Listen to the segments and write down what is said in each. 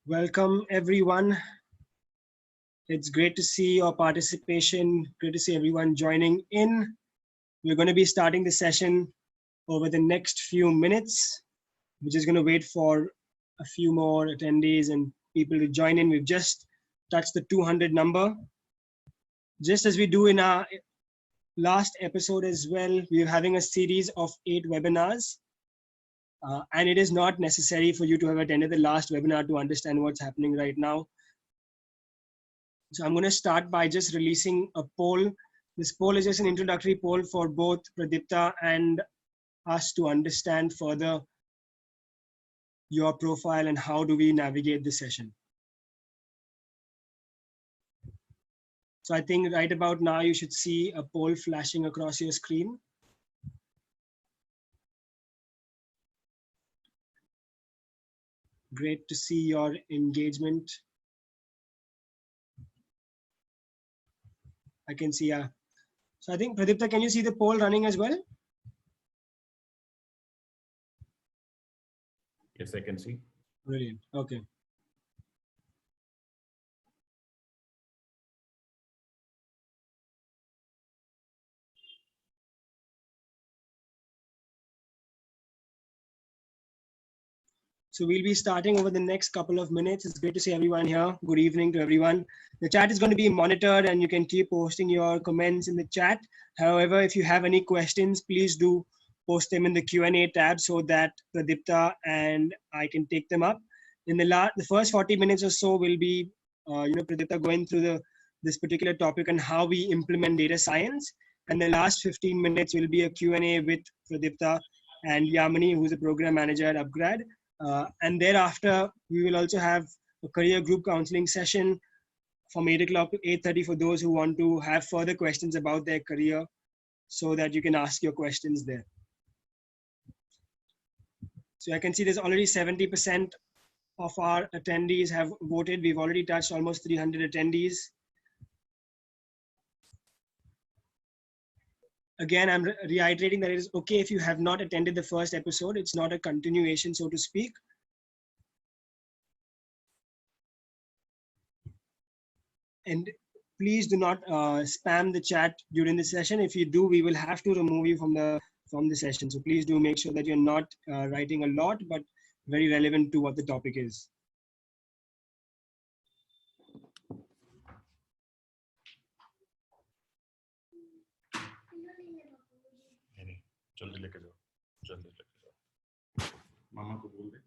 Welcome everyone. It's great to see your participation. Great to see everyone joining in. We're going to be starting the session over the next few minutes. We're just going to wait for a few more attendees and people to join in. We've just touched the 200 number. Just as we do in our last episode as well, we're having a series of 8 webinars. And it is not necessary for you to have attended the last webinar to understand what's happening right now. So I'm going to start by just releasing a poll. This poll is just an introductory poll for both Pradeepta and us to understand further your profile and how do we navigate the session. So I think right about now you should see a poll flashing across your screen. Great to see your engagement. I can see, so I think Pradeepta, can you see the poll running as well? Yes, I can see. Brilliant, okay. So we'll be starting over the next couple of minutes. It's great to see everyone here. Good evening to everyone. The chat is going to be monitored and you can keep posting your comments in the chat. However, if you have any questions, please do post them in the Q&A tab so that Pradeepta and I can take them up. In the first 40 minutes or so, we'll be, Pradeepta going through this particular topic and how we implement data science. And the last 15 minutes will be a Q&A with Pradeepta and Yamini, who's a program manager at Upgrad. And thereafter, we will also have a career group counseling session from 8 o'clock to 8:30 for those who want to have further questions about their career so that you can ask your questions there. So I can see there's already 70% of our attendees have voted. We've already touched almost 300 attendees. Again, I'm reiterating that it is okay if you have not attended the first episode. It's not a continuation, so to speak. And please do not spam the chat during the session. If you do, we will have to remove you from the session. So please do make sure that you're not writing a lot, but very relevant to what the topic is. जल्दी लेके जाओ मामा को बोल दे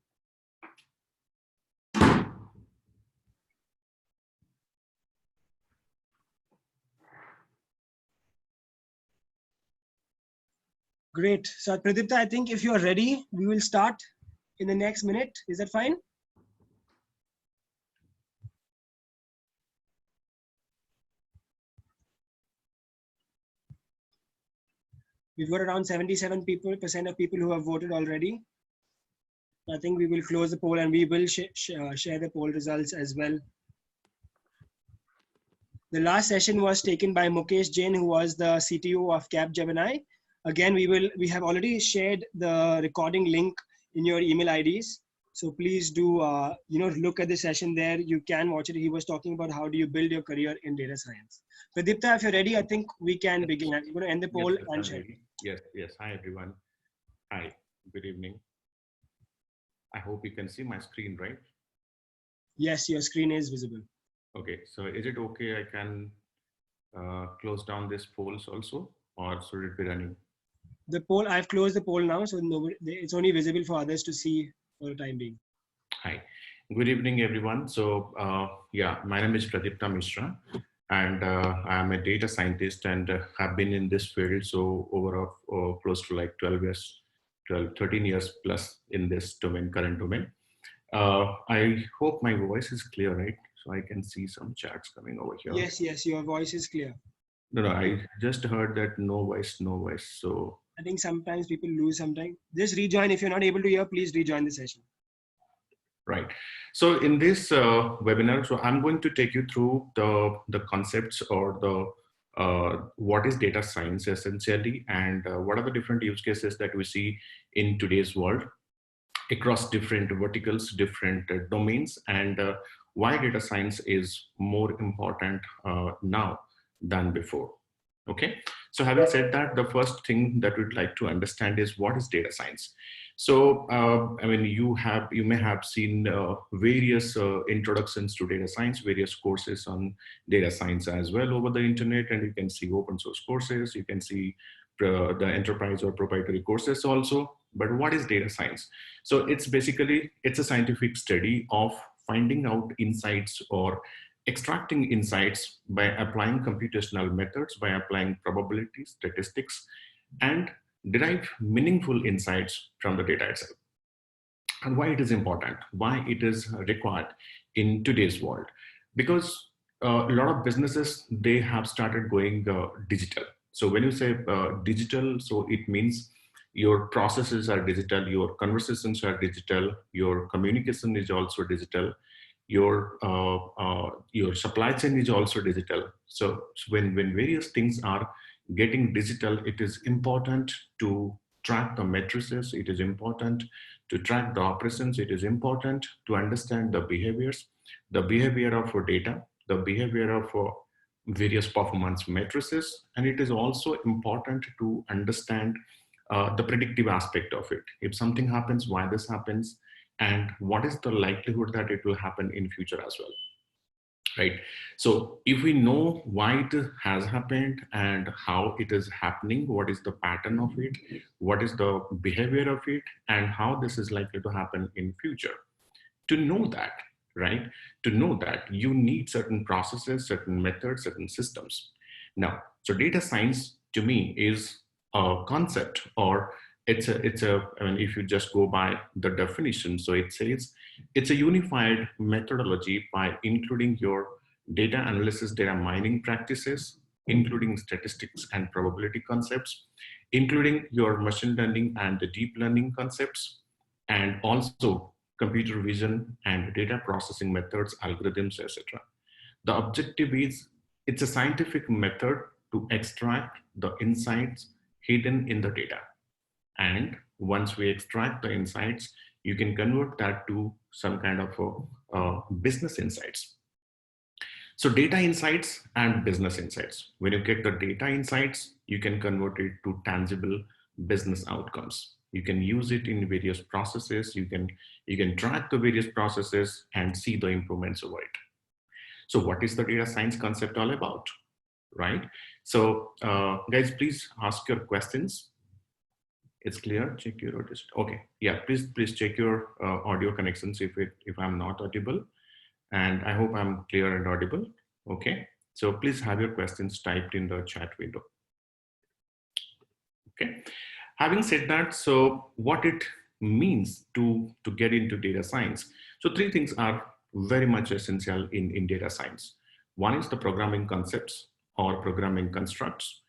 Great. So Pradeepta, I think if you are ready, we will start in the next minute. Is that fine? We've got around 77% of people who have voted already. I think we will close the poll and we will share the poll results as well. The last session was taken by Mukesh Jain, who was the CTO of Capgemini. Again, we have already shared the recording link in your email IDs. So please do look at the session there. You can watch it. He was talking about how do you build your career in data science. Pradeepta, if you're ready, I think we can begin. I'm going to end the poll and share. Yes. Hi, everyone. Hi, good evening. I hope you can see my screen, right? Yes, your screen is visible. Okay, so is it okay I can close down this polls also, or should it be running? The poll, I've closed the poll now, so it's only visible for others to see for the time being. Hi, good evening, everyone. So my name is Pradeepta Mishra, and I'm a data scientist and have been in this field so over close to like 13 years plus in this domain, current domain. I hope my voice is clear, right? So I can see some chats coming over here. Yes, your voice is clear. No, I just heard that no voice. So I think sometimes people lose sometimes. Just rejoin. If you're not able to hear, please rejoin the session. Right. So in this webinar, so I'm going to take you through the concepts or the what is data science essentially, and what are the different use cases that we see in today's world. across different verticals, different domains, and why data science is more important now than before. Okay, so having said that, the first thing that we'd like to understand is what is data science. So, I mean, you may have seen various introductions to data science, various courses on data science as well over the internet, and you can see open source courses, you can see the enterprise or proprietary courses also. But what is data science? So it's basically, it's a scientific study of finding out insights or extracting insights by applying computational methods, by applying probability, statistics, and derive meaningful insights from the data itself. And why it is important, why it is required in today's world. Because a lot of businesses, they have started going digital. So when you say digital, so it means your processes are digital, your conversations are digital, your communication is also digital, your supply chain is also digital. So when various things are getting digital, it is important to track the matrices, it is important to track the operations, it is important to understand the behaviors, the behavior of our data, the behavior of various performance matrices, and it is also important to understand the predictive aspect of it. If something happens, why this happens, and what is the likelihood that it will happen in future as well, right? So if we know why it has happened and how it is happening, what is the pattern of it, what is the behavior of it, and how this is likely to happen in future, to know that, right? To know that, you need certain processes, certain methods, certain systems. Now, so data science to me is a concept, or I mean, if you just go by the definition, so it says it's a unified methodology by including your data analysis, data mining practices, including statistics and probability concepts, including your machine learning and the deep learning concepts, and also computer vision and data processing methods, algorithms, etc. The objective is, it's a scientific method to extract the insights hidden in the data. And once we extract the insights, you can convert that to some kind of business insights. So data insights and business insights. When you get the data insights, you can convert it to tangible business outcomes. You can use it in various processes. You can track the various processes and see the improvements over it. So what is the data science concept all about, right? So guys, please ask your questions. It's clear. Check your audio. Okay, yeah. Please check your audio connections if I'm not audible, and I hope I'm clear and audible. Okay, so please have your questions typed in the chat window. Okay, having said that, so what it means to get into data science. So three things are very much essential in data science. One is the programming concepts or programming constructs,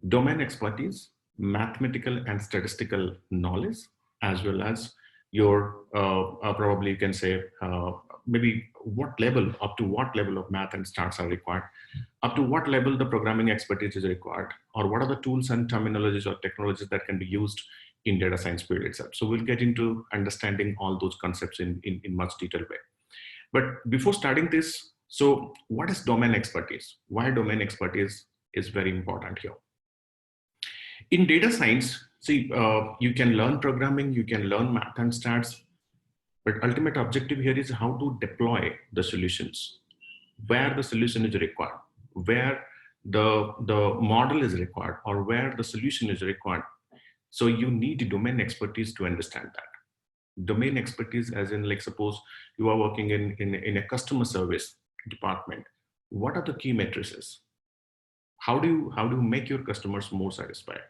domain expertise, mathematical and statistical knowledge, as well as your probably you can say maybe up to what level of math and stats are required, up to what level the programming expertise is required, or what are the tools and terminologies or technologies that can be used in data science field itself. So we'll get into understanding all those concepts in much detailed way. But before starting this, so what is domain expertise? Why domain expertise is very important here? In data science, see, you can learn programming, you can learn math and stats, but ultimate objective here is how to deploy the solutions, where the solution is required, where the model is required, or where the solution is required. So you need domain expertise to understand that. Domain expertise as in, like, suppose you are working in a customer service department. What are the key matrices? How do you make your customers more satisfied?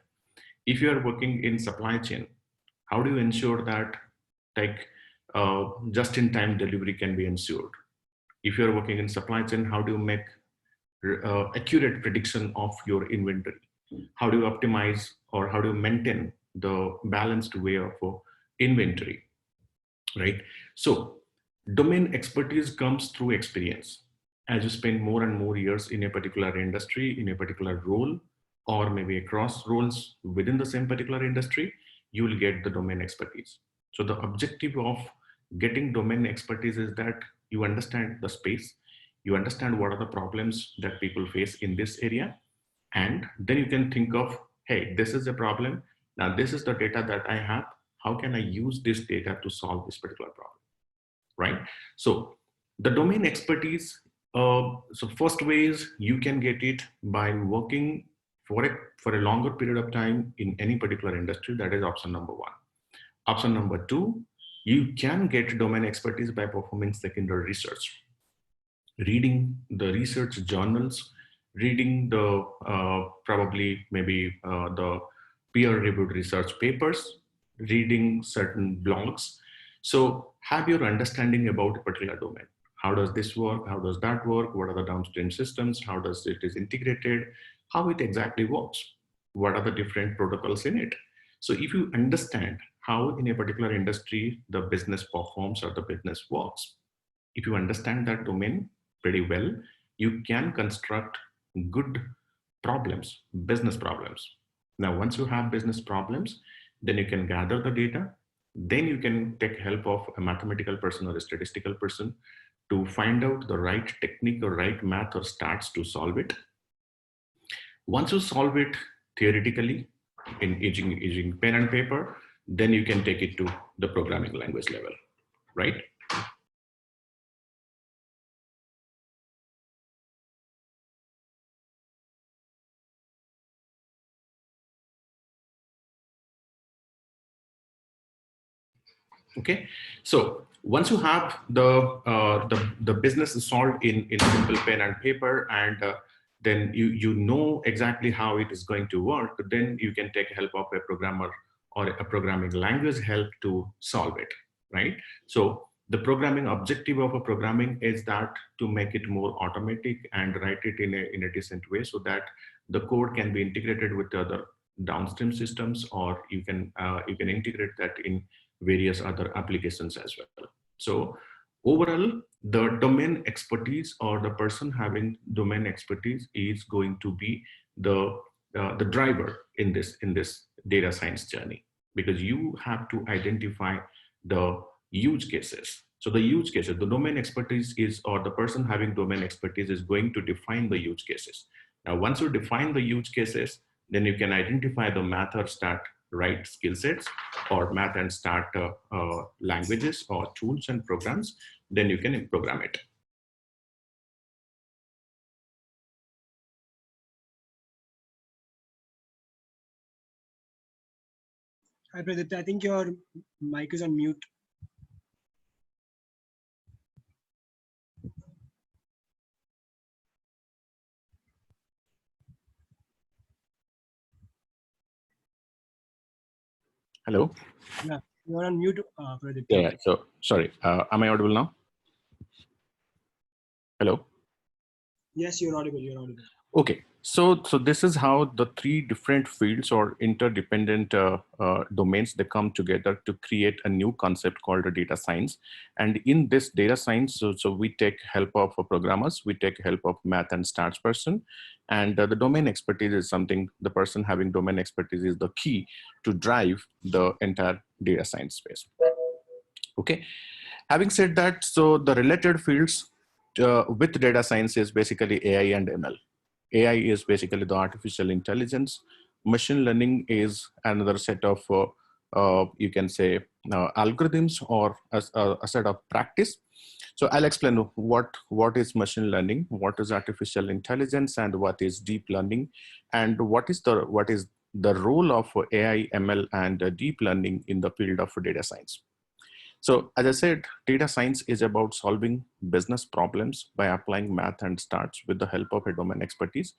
If you are working in supply chain, how do you ensure that, like, just-in-time delivery can be ensured? If you're working in supply chain, how do you make accurate prediction of your inventory? How do you optimize, or how do you maintain the balanced way of inventory, right? So domain expertise comes through experience. As you spend more and more years in a particular industry, in a particular role, or maybe across roles within the same particular industry, you will get the domain expertise. So the objective of getting domain expertise is that you understand the space, you understand what are the problems that people face in this area, and then you can think of, hey, this is a problem. Now this is the data that I have. How can I use this data to solve this particular problem, right? So the domain expertise, so first way is you can get it by working for a longer period of time in any particular industry. That is option number one. Option number two, you can get domain expertise by performing secondary research, reading the research journals, reading the probably maybe the peer-reviewed research papers, reading certain blogs. So have your understanding about a particular domain. How does this work? How does that work? What are the downstream systems? How does it is integrated? How it exactly works? What are the different protocols in it? So if you understand how in a particular industry the business performs or the business works, if you understand that domain pretty well, you can construct good problems, business problems. Now, once you have business problems, then you can gather the data. Then you can take help of a mathematical person or a statistical person to find out the right technique or right math or stats to solve it. Once you solve it theoretically in using pen and paper, then you can take it to the programming language level, right? Okay, so once you have the business is solved in simple pen and paper, and then you know exactly how it is going to work, then you can take help of a programmer or a programming language help to solve it, right? So the programming objective of a programming is that to make it more automatic and write it in a decent way so that the code can be integrated with the other downstream systems, or you can integrate that in various other applications as well. So overall, the domain expertise or the person having domain expertise is going to be the driver in this data science journey, because you have to identify the use cases. So the use cases, the domain expertise is, or the person having domain expertise is going to define the use cases. Now, once you define the use cases, then you can identify the math or stat right skill sets, or math and stat languages or tools and programs, then you can program it. Hi, Pradeepta. I think your mic is on mute. Hello? Yeah, you're on mute, Pradeepta. Yeah, so sorry, am I audible now? Hello? Yes, you're audible, you're audible. Okay, so this is how the three different fields or interdependent domains, they come together to create a new concept called a data science. And in this data science, so we take help of programmers, we take help of math and stats person, and the domain expertise is something, the person having domain expertise is the key to drive the entire data science space. Okay, having said that, so the related fields with data science is basically AI and ML. AI is basically the artificial intelligence. Machine learning is another set of, you can say, algorithms or a set of practice. So I'll explain what is machine learning, what is artificial intelligence, and what is deep learning, and what is the role of AI, ML, and deep learning in the field of data science. So as I said, data science is about solving business problems by applying math and stats with the help of a domain expertise.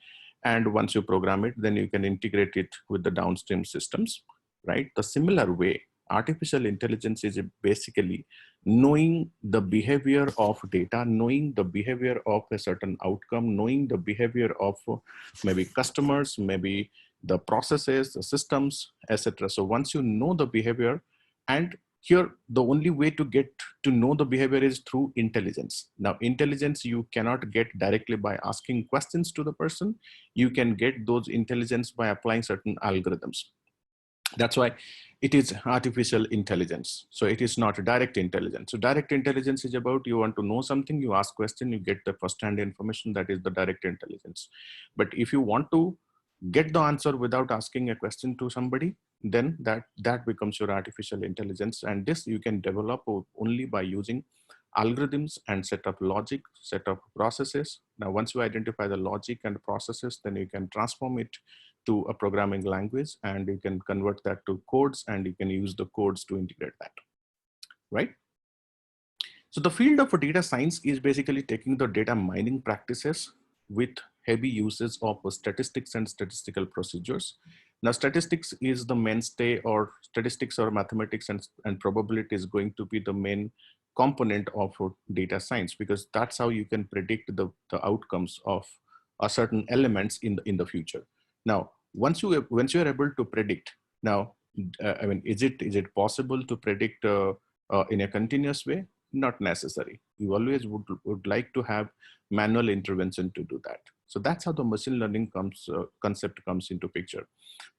And once you program it, then you can integrate it with the downstream systems, right? The similar way, artificial intelligence is basically knowing the behavior of data, knowing the behavior of a certain outcome, knowing the behavior of maybe customers, maybe the processes, the systems, etc. So once you know the behavior, and here the only way to get to know the behavior is through intelligence. Now intelligence you cannot get directly by asking questions to the person. You can get those intelligence by applying certain algorithms. That's why it is artificial intelligence. So it is not direct intelligence. So direct intelligence is about, you want to know something, you ask question, you get the first-hand information. That is the direct intelligence. But if you want to get the answer without asking a question to somebody, then that becomes your artificial intelligence. And this you can develop only by using algorithms and set up logic, set up processes. Now, once you identify the logic and processes, then you can transform it to a programming language, and you can convert that to codes, and you can use the codes to integrate that, right? So the field of data science is basically taking the data mining practices with heavy uses of statistics and statistical procedures. Now, statistics is the mainstay, or statistics or mathematics and probability is going to be the main component of data science, because that's how you can predict the outcomes of certain elements in the future. Now, once you are able to predict, now, I mean, is it possible to predict in a continuous way? Not necessary. You always would like to have manual intervention to do that. So that's how the machine learning concept comes into picture.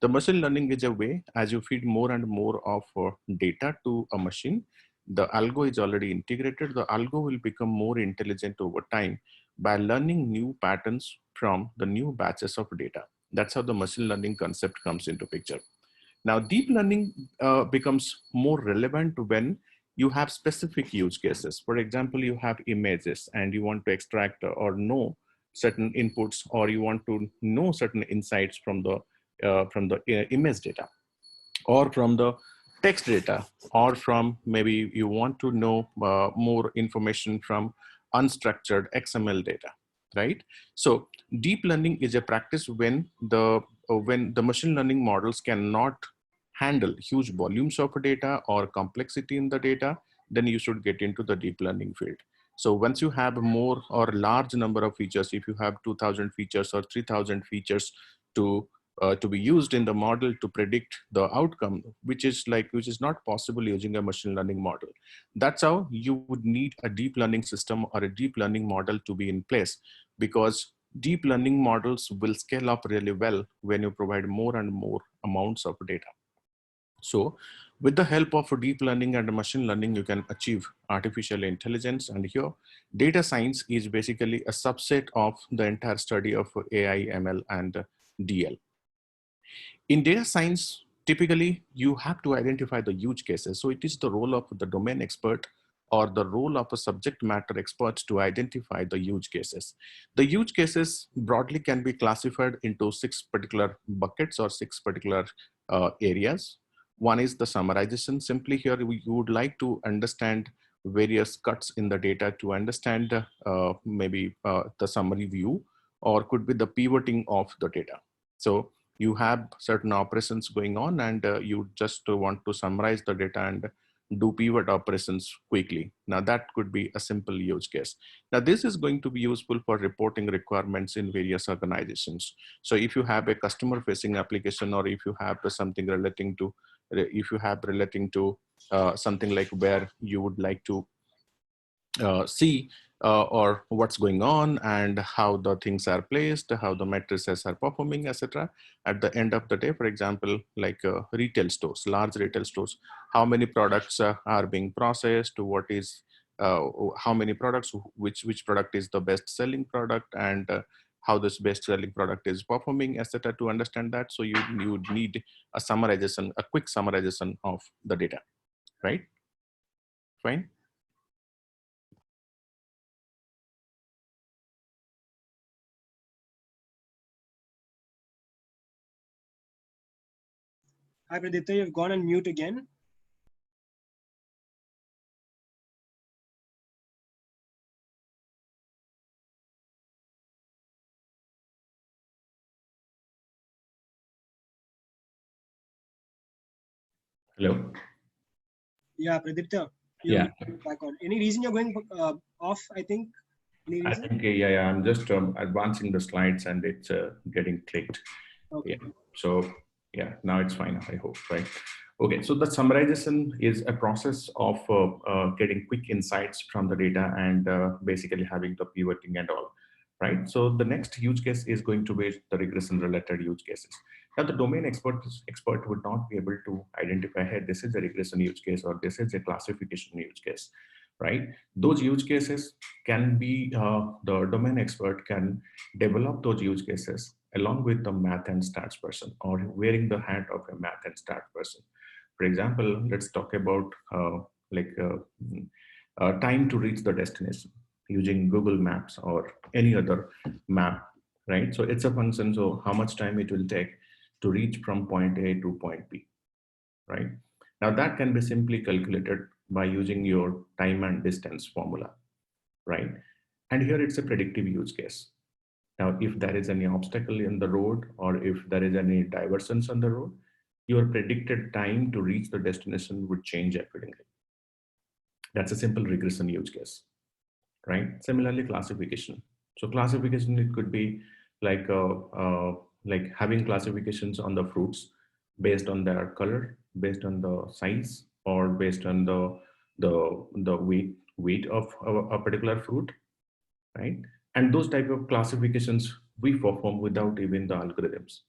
The machine learning is a way, as you feed more and more of data to a machine, the algo is already integrated. The algo will become more intelligent over time by learning new patterns from the new batches of data. That's how the machine learning concept comes into picture. Now, deep learning becomes more relevant when you have specific use cases. For example, you have images and you want to extract or know certain inputs, or you want to know certain insights from the image data, or from the text data, or from, maybe you want to know more information from unstructured XML data, right? So deep learning is a practice when the machine learning models cannot handle huge volumes of data or complexity in the data, then you should get into the deep learning field. So once you have more or large number of features, if you have 2000 features or 3000 features to be used in the model to predict the outcome, which is not possible using a machine learning model. That's how you would need a deep learning system or a deep learning model to be in place, because deep learning models will scale up really well when you provide more and more amounts of data. So with the help of deep learning and machine learning, you can achieve artificial intelligence. And here, data science is basically a subset of the entire study of AI, ML, and DL. In data science, typically you have to identify the use cases. So it is the role of the domain expert or the role of a subject matter expert to identify the use cases. The use cases broadly can be classified into 6 particular buckets or 6 particular areas. One is the summarization. Simply here, you would like to understand various cuts in the data to understand maybe the summary view, or could be the pivoting of the data. So you have certain operations going on, and you just want to summarize the data and do pivot operations quickly. Now that could be a simple use case. Now this is going to be useful for reporting requirements in various organizations. So if you have a customer facing application, or if you have something relating to, something like where you would like to see or what's going on and how the things are placed, how the matrices are performing, etc. At the end of the day, for example, like retail stores, large retail stores, how many products are being processed, what is, how many products, which product is the best selling product, and how this best selling product is performing, etc. To understand that, so you would need a summarization, a quick summarization of the data, right? Fine. Hi, Pradeepta, you've gone on mute again. Hello. Yeah, Pradeepta, Yeah. you're back on. Any reason you're going off, I think? Any I reason? think, yeah, I'm just advancing the slides and it's getting clicked. Okay. Yeah. So, yeah, now it's fine, I hope, right? Okay, so the summarization is a process of getting quick insights from the data and basically having the pivoting and all, right? So the next use case is going to be the regression related use cases. Now the domain expert would not be able to identify, hey, this is a regression use case or this is a classification use case, right? Those use cases can be, the domain expert can develop those use cases along with the math and stats person or wearing the hat of a math and stats person. For example, let's talk about like time to reach the destination using Google Maps or any other map, right? So it's a function, so how much time it will take to reach from point A to point B, right? Now that can be simply calculated by using your time and distance formula, right? And here it's a predictive use case. Now, if there is any obstacle in the road or if there is any diversions on the road, your predicted time to reach the destination would change accordingly. That's a simple regression use case, right? Similarly, classification. So classification, it could be like having classifications on the fruits based on their color, based on the size, or based on the weight of a particular fruit, right? And those type of classifications we perform without even the algorithms.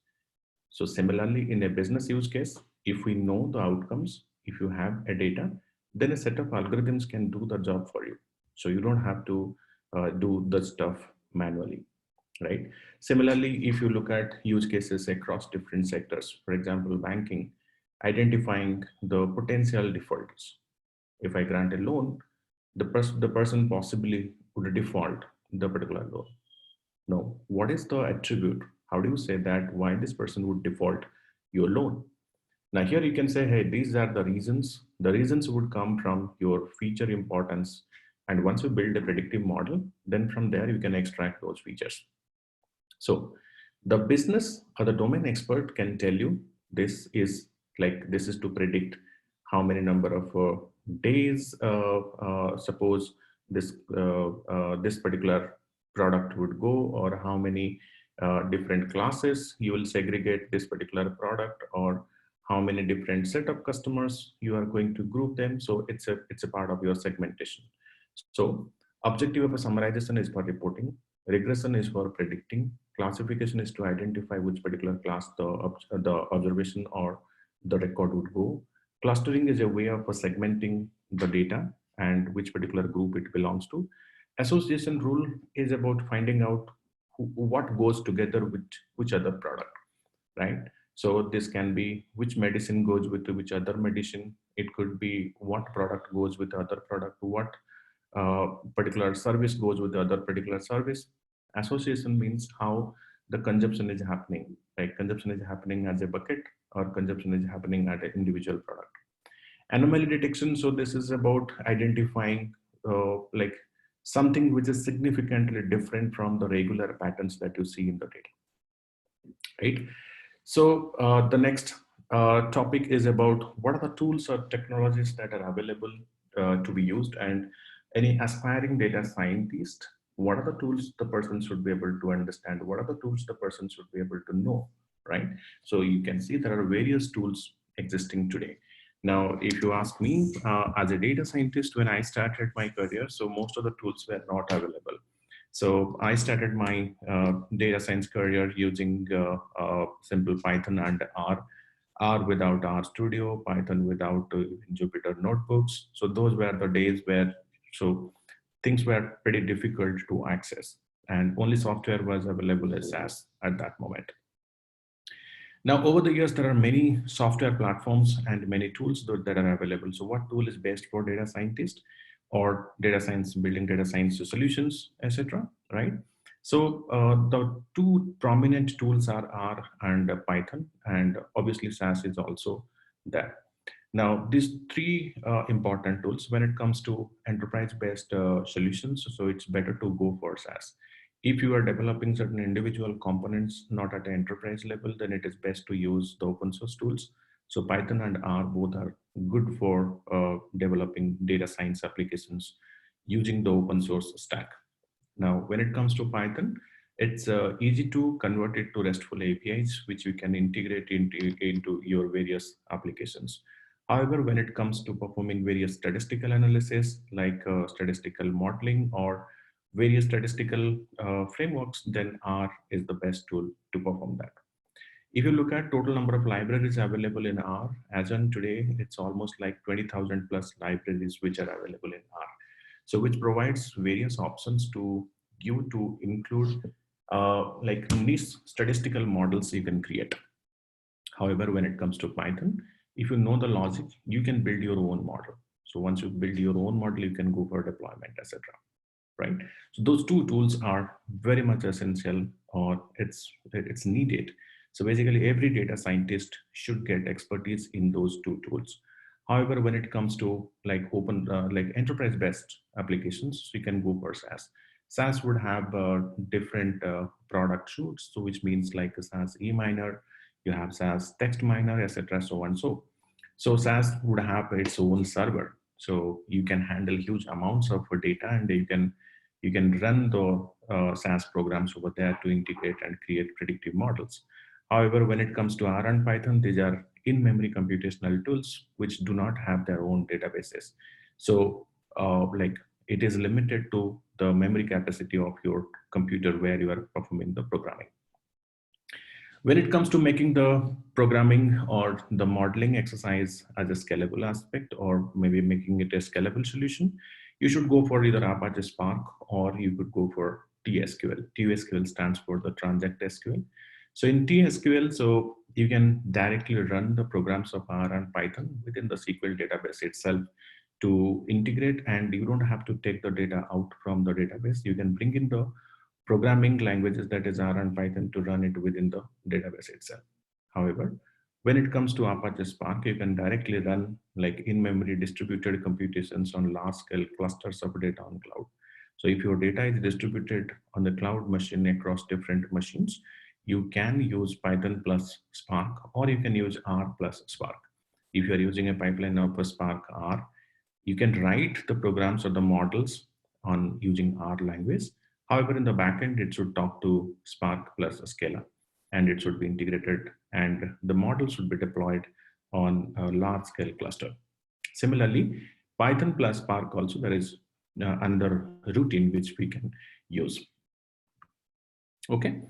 So similarly, in a business use case, if we know the outcomes, if you have a data, then a set of algorithms can do the job for you. So you don't have to do the stuff manually, right? Similarly, if you look at use cases across different sectors, for example, banking, identifying the potential defaults. If I grant a loan, the person possibly would default the particular loan. No, what is the attribute? How do you say that why this person would default your loan? Now here you can say, hey, these are the reasons. The reasons would come from your feature importance. And once you build a predictive model, then from there you can extract those features. So the business or the domain expert can tell you this is to predict how many number of days, suppose this particular product would go, or how many different classes you will segregate this particular product, or how many different set of customers you are going to group them. So it's a part of your segmentation. So objective of a summarization is for reporting, regression is for predicting, classification is to identify which particular class the observation or the record would go. Clustering is a way of segmenting the data and which particular group it belongs to. Association rule is about finding out what goes together with which other product, right? So this can be which medicine goes with which other medicine. It could be what product goes with other product, what particular service goes with the other particular service. Association means how the consumption is happening, like consumption is happening as a bucket or consumption is happening at an individual product. Anomaly detection, so this is about identifying like something which is significantly different from the regular patterns that you see in the data, right? So the next topic is about what are the tools or technologies that are available to be used, and any aspiring data scientist, what are the tools the person should be able to understand, what are the tools the person should be able to know, right? So you can see there are various tools existing today. Now, if you ask me, as a data scientist, when I started my career, so most of the tools were not available. So I started my data science career using simple Python and R without RStudio, Python without Jupyter notebooks. So those were the days where so things were pretty difficult to access, and only software was available as SaaS at that moment. Now, over the years, there are many software platforms and many tools that are available. So what tool is best for data scientists or data science, building data science solutions, etc., right? So the two prominent tools are R and Python, and obviously SAS is also there. Now, these three important tools, when it comes to enterprise-based solutions, so it's better to go for SaaS. If you are developing certain individual components, not at an enterprise level, then it is best to use the open source tools. So Python and R both are good for developing data science applications using the open source stack. Now, when it comes to Python, it's easy to convert it to RESTful APIs, which you can integrate into your various applications. However, when it comes to performing various statistical analysis, like statistical modeling or various statistical frameworks, then R is the best tool to perform that. If you look at total number of libraries available in R, as on today, it's almost like 20,000 plus libraries which are available in R. So which provides various options to you to include like niche statistical models you can create. However, when it comes to Python, if you know the logic, you can build your own model. So once you build your own model, you can go for deployment, etc. Right? So those two tools are very much essential, or it's needed. So basically, every data scientist should get expertise in those two tools. However, when it comes to like open, like enterprise best applications, you can go for SaaS. SaaS would have different product suites, so which means like a SaaS e-miner, you have SaaS text miner, etc. So on. So SaaS would have its own server, so you can handle huge amounts of data, and you can run the SaaS programs over there to integrate and create predictive models. However, when it comes to R and Python, these are in-memory computational tools which do not have their own databases. So, like it is limited to the memory capacity of your computer where you are performing the programming. When it comes to making the programming or the modeling exercise as a scalable aspect, or maybe making it a scalable solution, you should go for either Apache Spark or you could go for TSQL. TSQL stands for the Transact SQL. So in TSQL, so you can directly run the programs of R and Python within the SQL database itself to integrate, and you don't have to take the data out from the database. You can bring in the programming languages, that is R and Python, to run it within the database itself. However, when it comes to Apache Spark, you can directly run like in-memory distributed computations on large-scale clusters of data on cloud. So if your data is distributed on the cloud machine across different machines, you can use Python plus Spark, or you can use R plus Spark. If you're using a pipeline of a Spark R, you can write the programs or the models on using R language. However, in the backend, it should talk to Spark plus Scala, and it should be integrated, and the model should be deployed on a large scale cluster. Similarly, Python plus Spark also, there is another routine which we can use. Okay.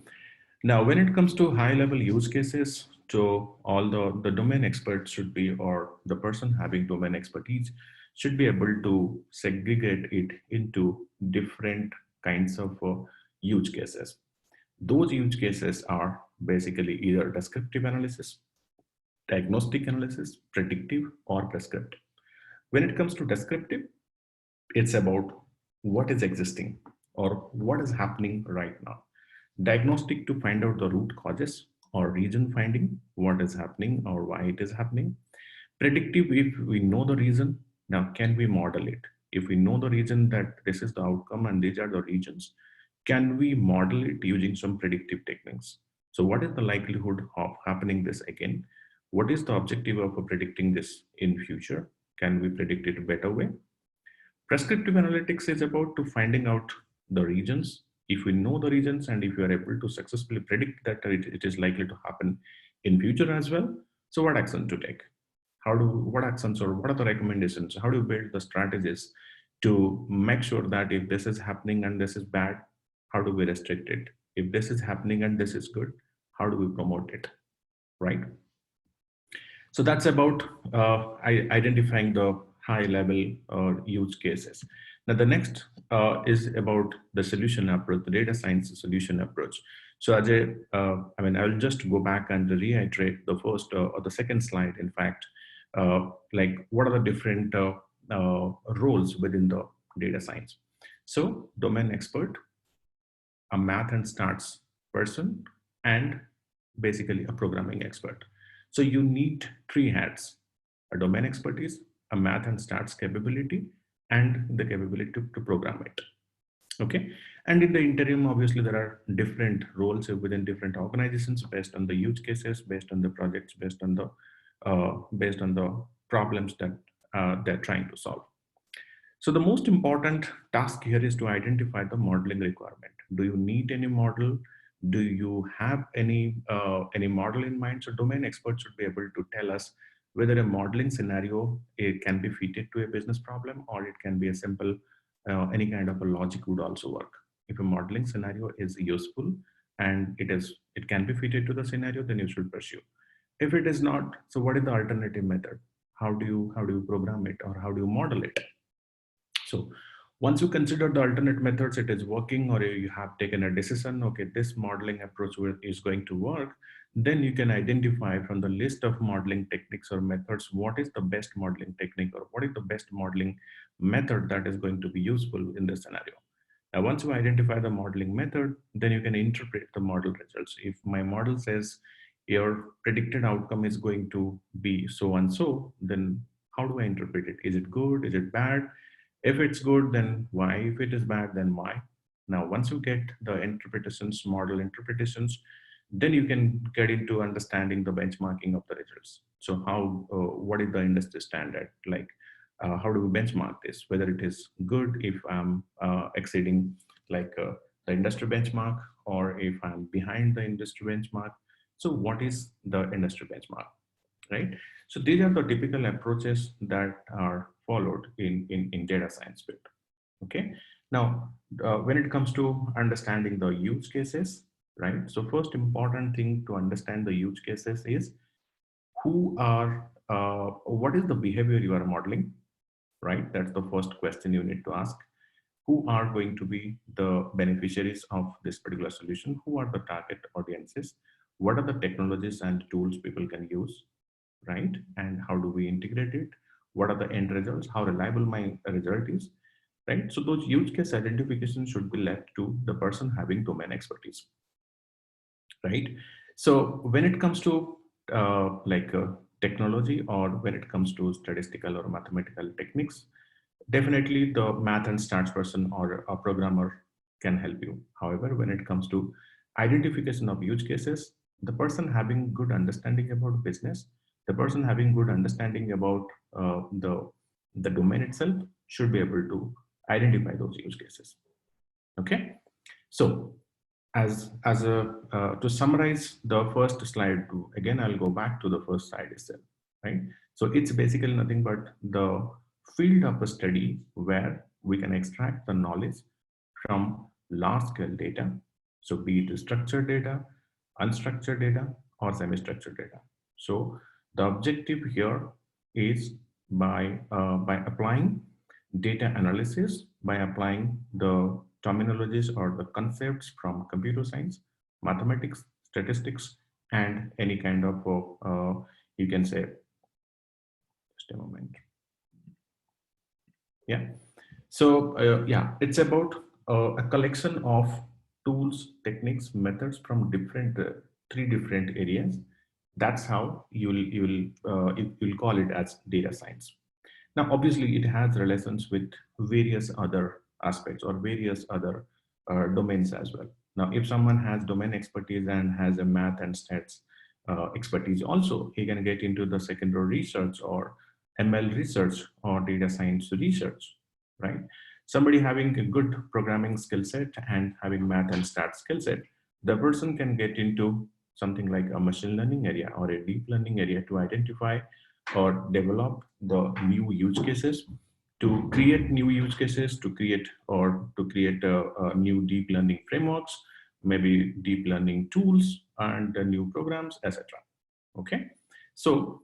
Now, when it comes to high level use cases, so all the domain experts should be, or the person having domain expertise should be able to segregate it into different kinds of use cases. Those use cases are basically either descriptive analysis, diagnostic analysis, predictive, or prescriptive. When it comes to descriptive, it's about what is existing or what is happening right now. Diagnostic, to find out the root causes, or region finding, what is happening or why it is happening. Predictive, if we know the reason, now can we model it? If we know the reason that this is the outcome and these are the regions, can we model it using some predictive techniques? So what is the likelihood of happening this again? What is the objective of predicting this in future? Can we predict it a better way? Prescriptive analytics is about to finding out the regions. If we know the regions and if we are able to successfully predict that it is likely to happen in future as well, so what action to take? What actions or what are the recommendations? How do you build the strategies to make sure that if this is happening and this is bad, how do we restrict it? If this is happening and this is good, how do we promote it, right? So that's about identifying the high level use cases. Now the next is about the solution approach, the data science solution approach. So Ajay, I'll just go back and reiterate the first or the second slide, in fact, like what are the different roles within the data science. So domain expert, a math and stats person, and basically a programming expert. So you need three hats: a domain expertise, a math and stats capability, and the capability to program it. Okay. And in the interim, obviously, there are different roles within different organizations based on the use cases, based on the projects, based on the problems that they're trying to solve. So the most important task here is to identify the modeling requirement. Do you need any model? Do you have any model in mind? So domain experts should be able to tell us whether a modeling scenario, it can be fitted to a business problem, or it can be a simple any kind of a logic would also work. If a modeling scenario is useful and it can be fitted to the scenario, then you should pursue. If it is not, so what is the alternative method? How do you program it, or how do you model it? So once you consider the alternate methods, it is working, or you have taken a decision, okay, this modeling approach is going to work, then you can identify from the list of modeling techniques or methods, what is the best modeling technique, or what is the best modeling method that is going to be useful in this scenario. Now, once you identify the modeling method, then you can interpret the model results. If my model says your predicted outcome is going to be so and so, then how do I interpret it? Is it good? Is it bad? If it's good, then why? If it is bad, then why? Now, once you get the interpretations, model interpretations, then you can get into understanding the benchmarking of the results. So what is the industry standard? Like, how do we benchmark this? Whether it is good if I'm exceeding like the industry benchmark, or if I'm behind the industry benchmark. So what is the industry benchmark, right? So these are the typical approaches that are followed in data science field. Okay. Now, when it comes to understanding the use cases, right? So first important thing to understand the use cases is what is the behavior you are modeling, right? That's the first question you need to ask. Who are going to be the beneficiaries of this particular solution? Who are the target audiences? What are the technologies and tools people can use, right? And how do we integrate it? What are the end results? How reliable my result is, right? So those use case identifications should be left to the person having domain expertise, right? So when it comes to technology, or when it comes to statistical or mathematical techniques, definitely the math and stats person or a programmer can help you. However, when it comes to identification of use cases, the person having good understanding about business, the person having good understanding about the domain itself should be able to identify those use cases. Okay, so as a to summarize the first slide, again I'll go back to the first slide itself, right? So it's basically nothing but the field of a study where we can extract the knowledge from large scale data. So be it structured data, unstructured data, or semi-structured data. So the objective here is by applying data analysis, by applying the terminologies or the concepts from computer science, mathematics, statistics, and any kind of you can say, just a moment. Yeah. So yeah, it's about a collection of tools, techniques, methods from different three different areas. That's how you'll call it as data science. Now, obviously, it has relations with various other aspects or various other domains as well. Now, if someone has domain expertise and has a math and stats expertise also, he can get into the secondary research or ML research or data science research, right? Somebody having a good programming skill set and having math and stats skill set, the person can get into something like a machine learning area or a deep learning area to identify or develop the new use cases, to create new use cases, to create new deep learning frameworks, maybe deep learning tools and new programs, etc. Okay, so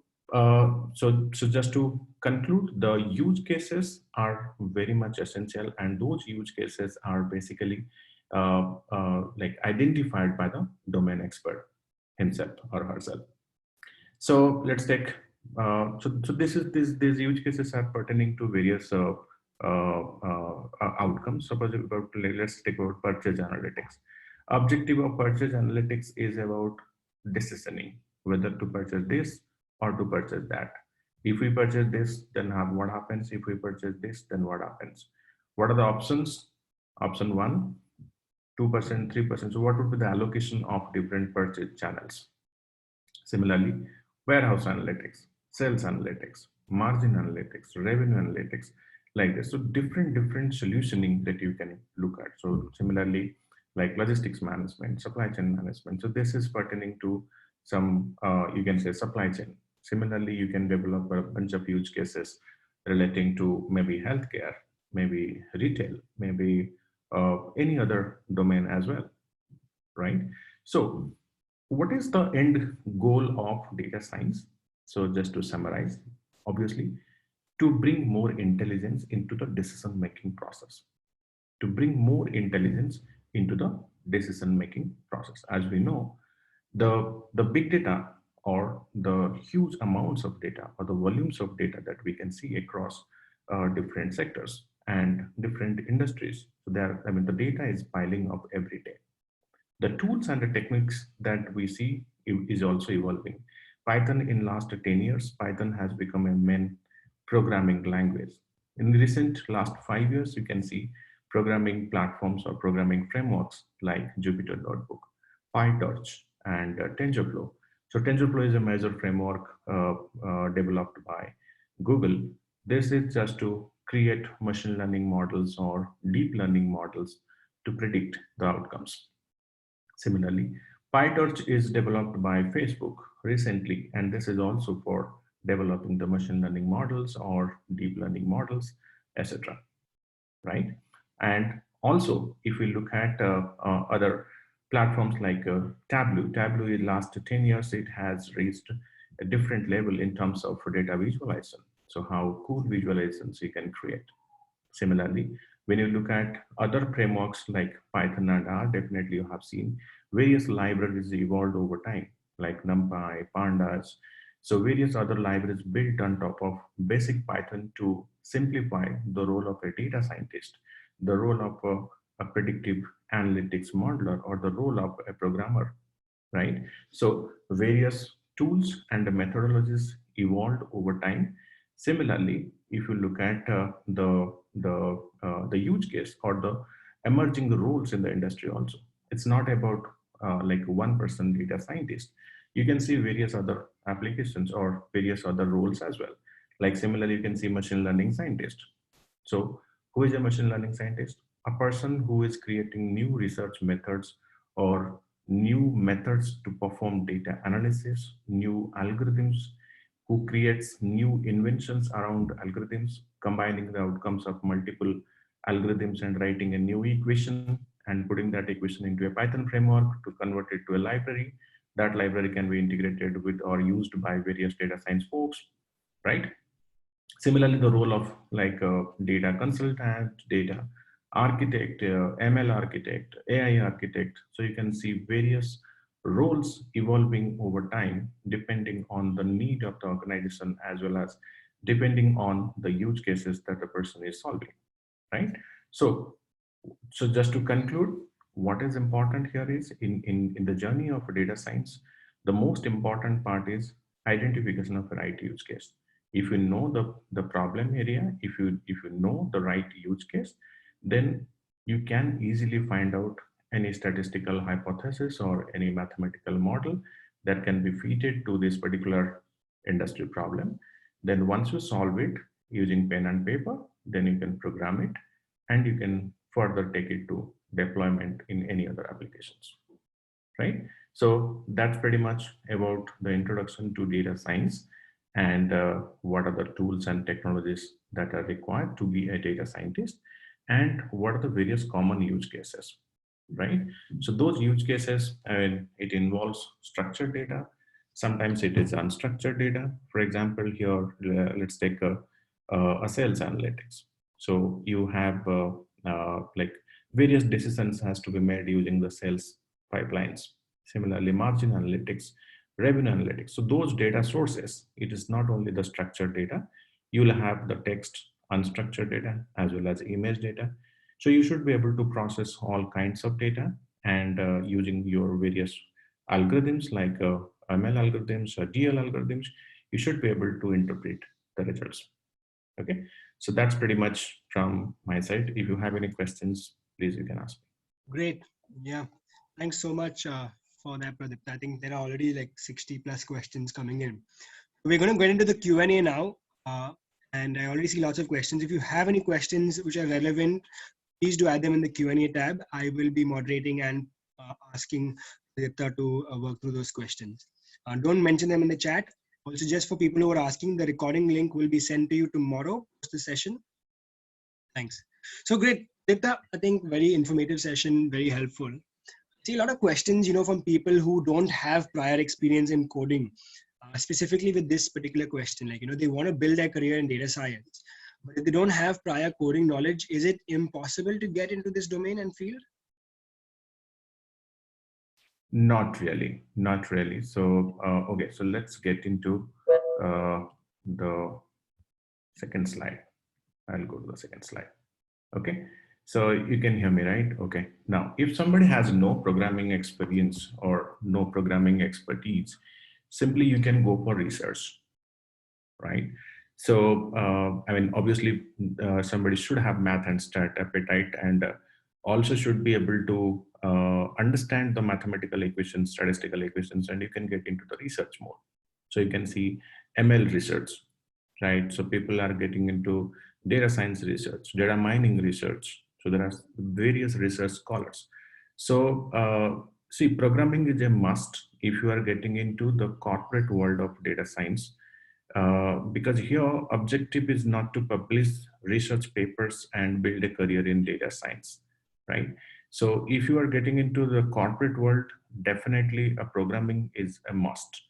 so just to conclude, the use cases are very much essential, and those use cases are basically like identified by the domain expert himself or herself. So let's take so these use cases are pertaining to various outcomes. Suppose let's take about purchase analytics. Objective of purchase analytics is about decisioning whether to purchase this or to purchase that. If we purchase this, then what happens? If we purchase this, then what happens? What are the options? Option 1, 2%, 3%. So what would be the allocation of different purchase channels? Similarly, warehouse analytics, sales analytics, margin analytics, revenue analytics, like this. So different solutioning that you can look at. So similarly, like logistics management, supply chain management. So this is pertaining to some, you can say, supply chain. Similarly, you can develop a bunch of use cases relating to maybe healthcare, maybe retail, maybe any other domain as well, right? So what is the end goal of data science? So just to summarize, obviously, to bring more intelligence into the decision making process, to bring more intelligence into the decision making process. As we know, the big data, or the huge amounts of data, or the volumes of data that we can see across different sectors and different industries. So there, I mean, the data is piling up every day. The tools and the techniques that we see is also evolving. Python, in last 10 years, Python has become a main programming language. In the recent last 5 years, you can see programming platforms or programming frameworks like Jupyter Notebook, PyTorch, and TensorFlow. So TensorFlow is a major framework developed by Google. This is just to create machine learning models or deep learning models to predict the outcomes. Similarly, PyTorch is developed by Facebook recently, and this is also for developing the machine learning models or deep learning models, etc. Right? And also, if we look at other platforms like Tableau in last 10 years, it has reached a different level in terms of data visualization. So how cool visualizations you can create. Similarly, when you look at other frameworks like Python and R, definitely you have seen various libraries evolved over time, like NumPy, Pandas. So various other libraries built on top of basic Python to simplify the role of a data scientist, the role of a predictive analytics modeler, or the role of a programmer, right? So various tools and methodologies evolved over time. Similarly, if you look at the use case or the emerging roles in the industry, also, it's not about like one person data scientist. You can see various other applications or various other roles as well. Like similarly, you can see machine learning scientist. So, who is a machine learning scientist? A person who is creating new research methods or new methods to perform data analysis, new algorithms, who creates new inventions around algorithms, combining the outcomes of multiple algorithms and writing a new equation and putting that equation into a Python framework to convert it to a library. That library can be integrated with or used by various data science folks, right? Similarly, the role of like a data consultant, data architect, ML architect, AI architect. So you can see various roles evolving over time depending on the need of the organization as well as depending on the use cases that the person is solving, right? So, so just to conclude, what is important here is in the journey of data science, the most important part is identification of the right use case. If you know the problem area, if you know the right use case, then you can easily find out any statistical hypothesis or any mathematical model that can be fitted to this particular industry problem. Then once you solve it using pen and paper, then you can program it and you can further take it to deployment in any other applications, right? So that's pretty much about the introduction to data science and what are the tools and technologies that are required to be a data scientist and what are the various common use cases, right? So those use cases, I mean, it involves structured data. Sometimes it is unstructured data. For example, here, let's take a sales analytics. So you have like various decisions has to be made using the sales pipelines. Similarly, margin analytics, revenue analytics. So those data sources, it is not only the structured data, you'll have the text, unstructured data, as well as image data. So you should be able to process all kinds of data and using your various algorithms like ML algorithms or DL algorithms, you should be able to interpret the results. Okay, so that's pretty much from my side. If you have any questions, please you can ask me. Great. Yeah. Thanks so much for that, Pradeepta. I think there are already like 60 plus questions coming in. We're going to get into the Q&A now. And I already see lots of questions. If you have any questions which are relevant, please do add them in the Q&A tab. I will be moderating and asking Pradeepta to work through those questions. Don't mention them in the chat. Also, just for people who are asking, the recording link will be sent to you tomorrow post the session. Thanks. So great. Pradeepta, I think very informative session, very helpful. See a lot of questions, from people who don't have prior experience in coding, specifically with this particular question. Like, they want to build their career in data science, but if they don't have prior coding knowledge, is it impossible to get into this domain and field? Not really, not really. So, okay, so let's get into the second slide. I'll go to the second slide. Okay, so you can hear me, right? Okay, now if somebody has no programming experience or no programming expertise, simply you can go for research, right? So, I mean, obviously, somebody should have math and stat appetite, and also should be able to understand the mathematical equations, statistical equations, and you can get into the research mode. So you can see ML research, right? So people are getting into data science research, data mining research. So there are various research scholars. So see, programming is a must if you are getting into the corporate world of data science, because here objective is not to publish research papers and build a career in data science, right? So if you are getting into the corporate world, definitely a programming is a must,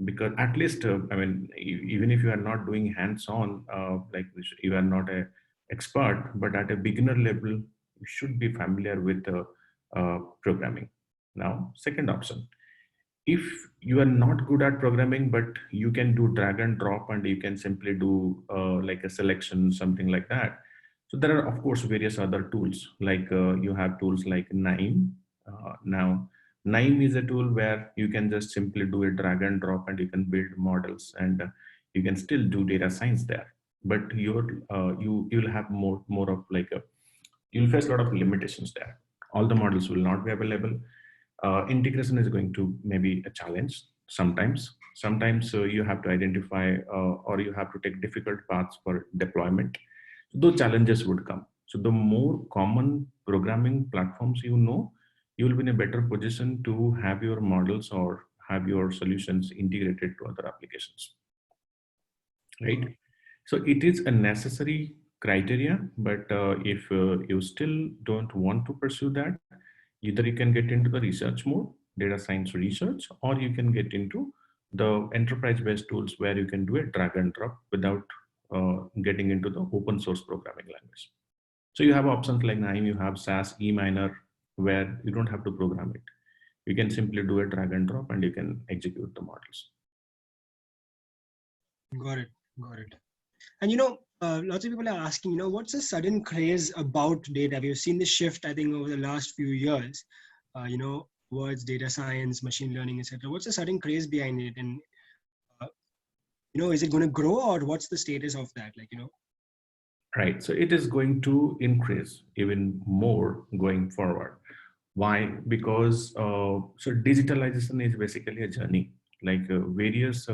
because at least I mean, even if you are not doing hands-on, like you are not a expert, but at a beginner level you should be familiar with programming. Now, second option, if you are not good at programming but you can do drag and drop and you can simply do like a selection, something like that. So there are of course various other tools, like you have tools like Nime. Now Nime is a tool where you can just simply do a drag and drop and you can build models, and you can still do data science there, but you'll have more of like a, you'll face a lot of limitations there. All the models will not be available. Integration is going to maybe a challenge sometimes. You have to identify or you have to take difficult paths for deployment. So those challenges would come. So the more common programming platforms you will be in a better position to have your models or have your solutions integrated to other applications, right? So it is a necessary criteria, but if you still don't want to pursue that, either you can get into the research mode, data science research, or you can get into the enterprise-based tools where you can do a drag and drop without getting into the open source programming language. So you have options like Nime, you have SAS, eMiner, where you don't have to program it. You can simply do a drag and drop and you can execute the models. Got it. Got it. And lots of people are asking, what's the sudden craze about data? We've seen this shift, I think, over the last few years, towards data science, machine learning, etc. What's the sudden craze behind it? And, is it going to grow, or what's the status of that? Right. So it is going to increase even more going forward. Why? Because so digitalization is basically a journey. Like various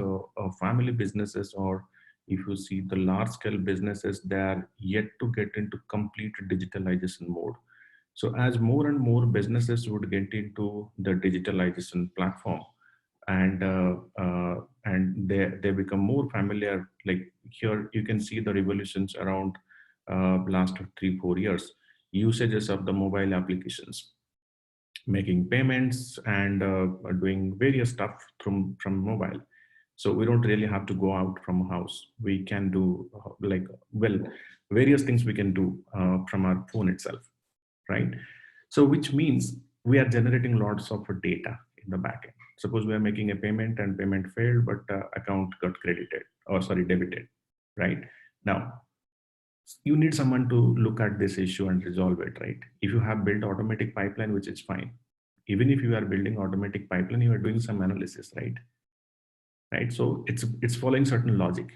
family businesses, or if you see the large scale businesses, they are yet to get into complete digitalization mode. So as more and more businesses would get into the digitalization platform, and they become more familiar. Like here, you can see the revolutions around last 3-4 years, usages of the mobile applications, making payments and doing various stuff from mobile. So we don't really have to go out from house. We can do various things we can do from our phone itself, right? So which means we are generating lots of data in the backend. Suppose we are making a payment and payment failed, but account got credited, or sorry, debited, right? Now you need someone to look at this issue and resolve it, right? If you have built automatic pipeline, which is fine. Even if you are building automatic pipeline, you are doing some analysis, right? So it's following certain logic.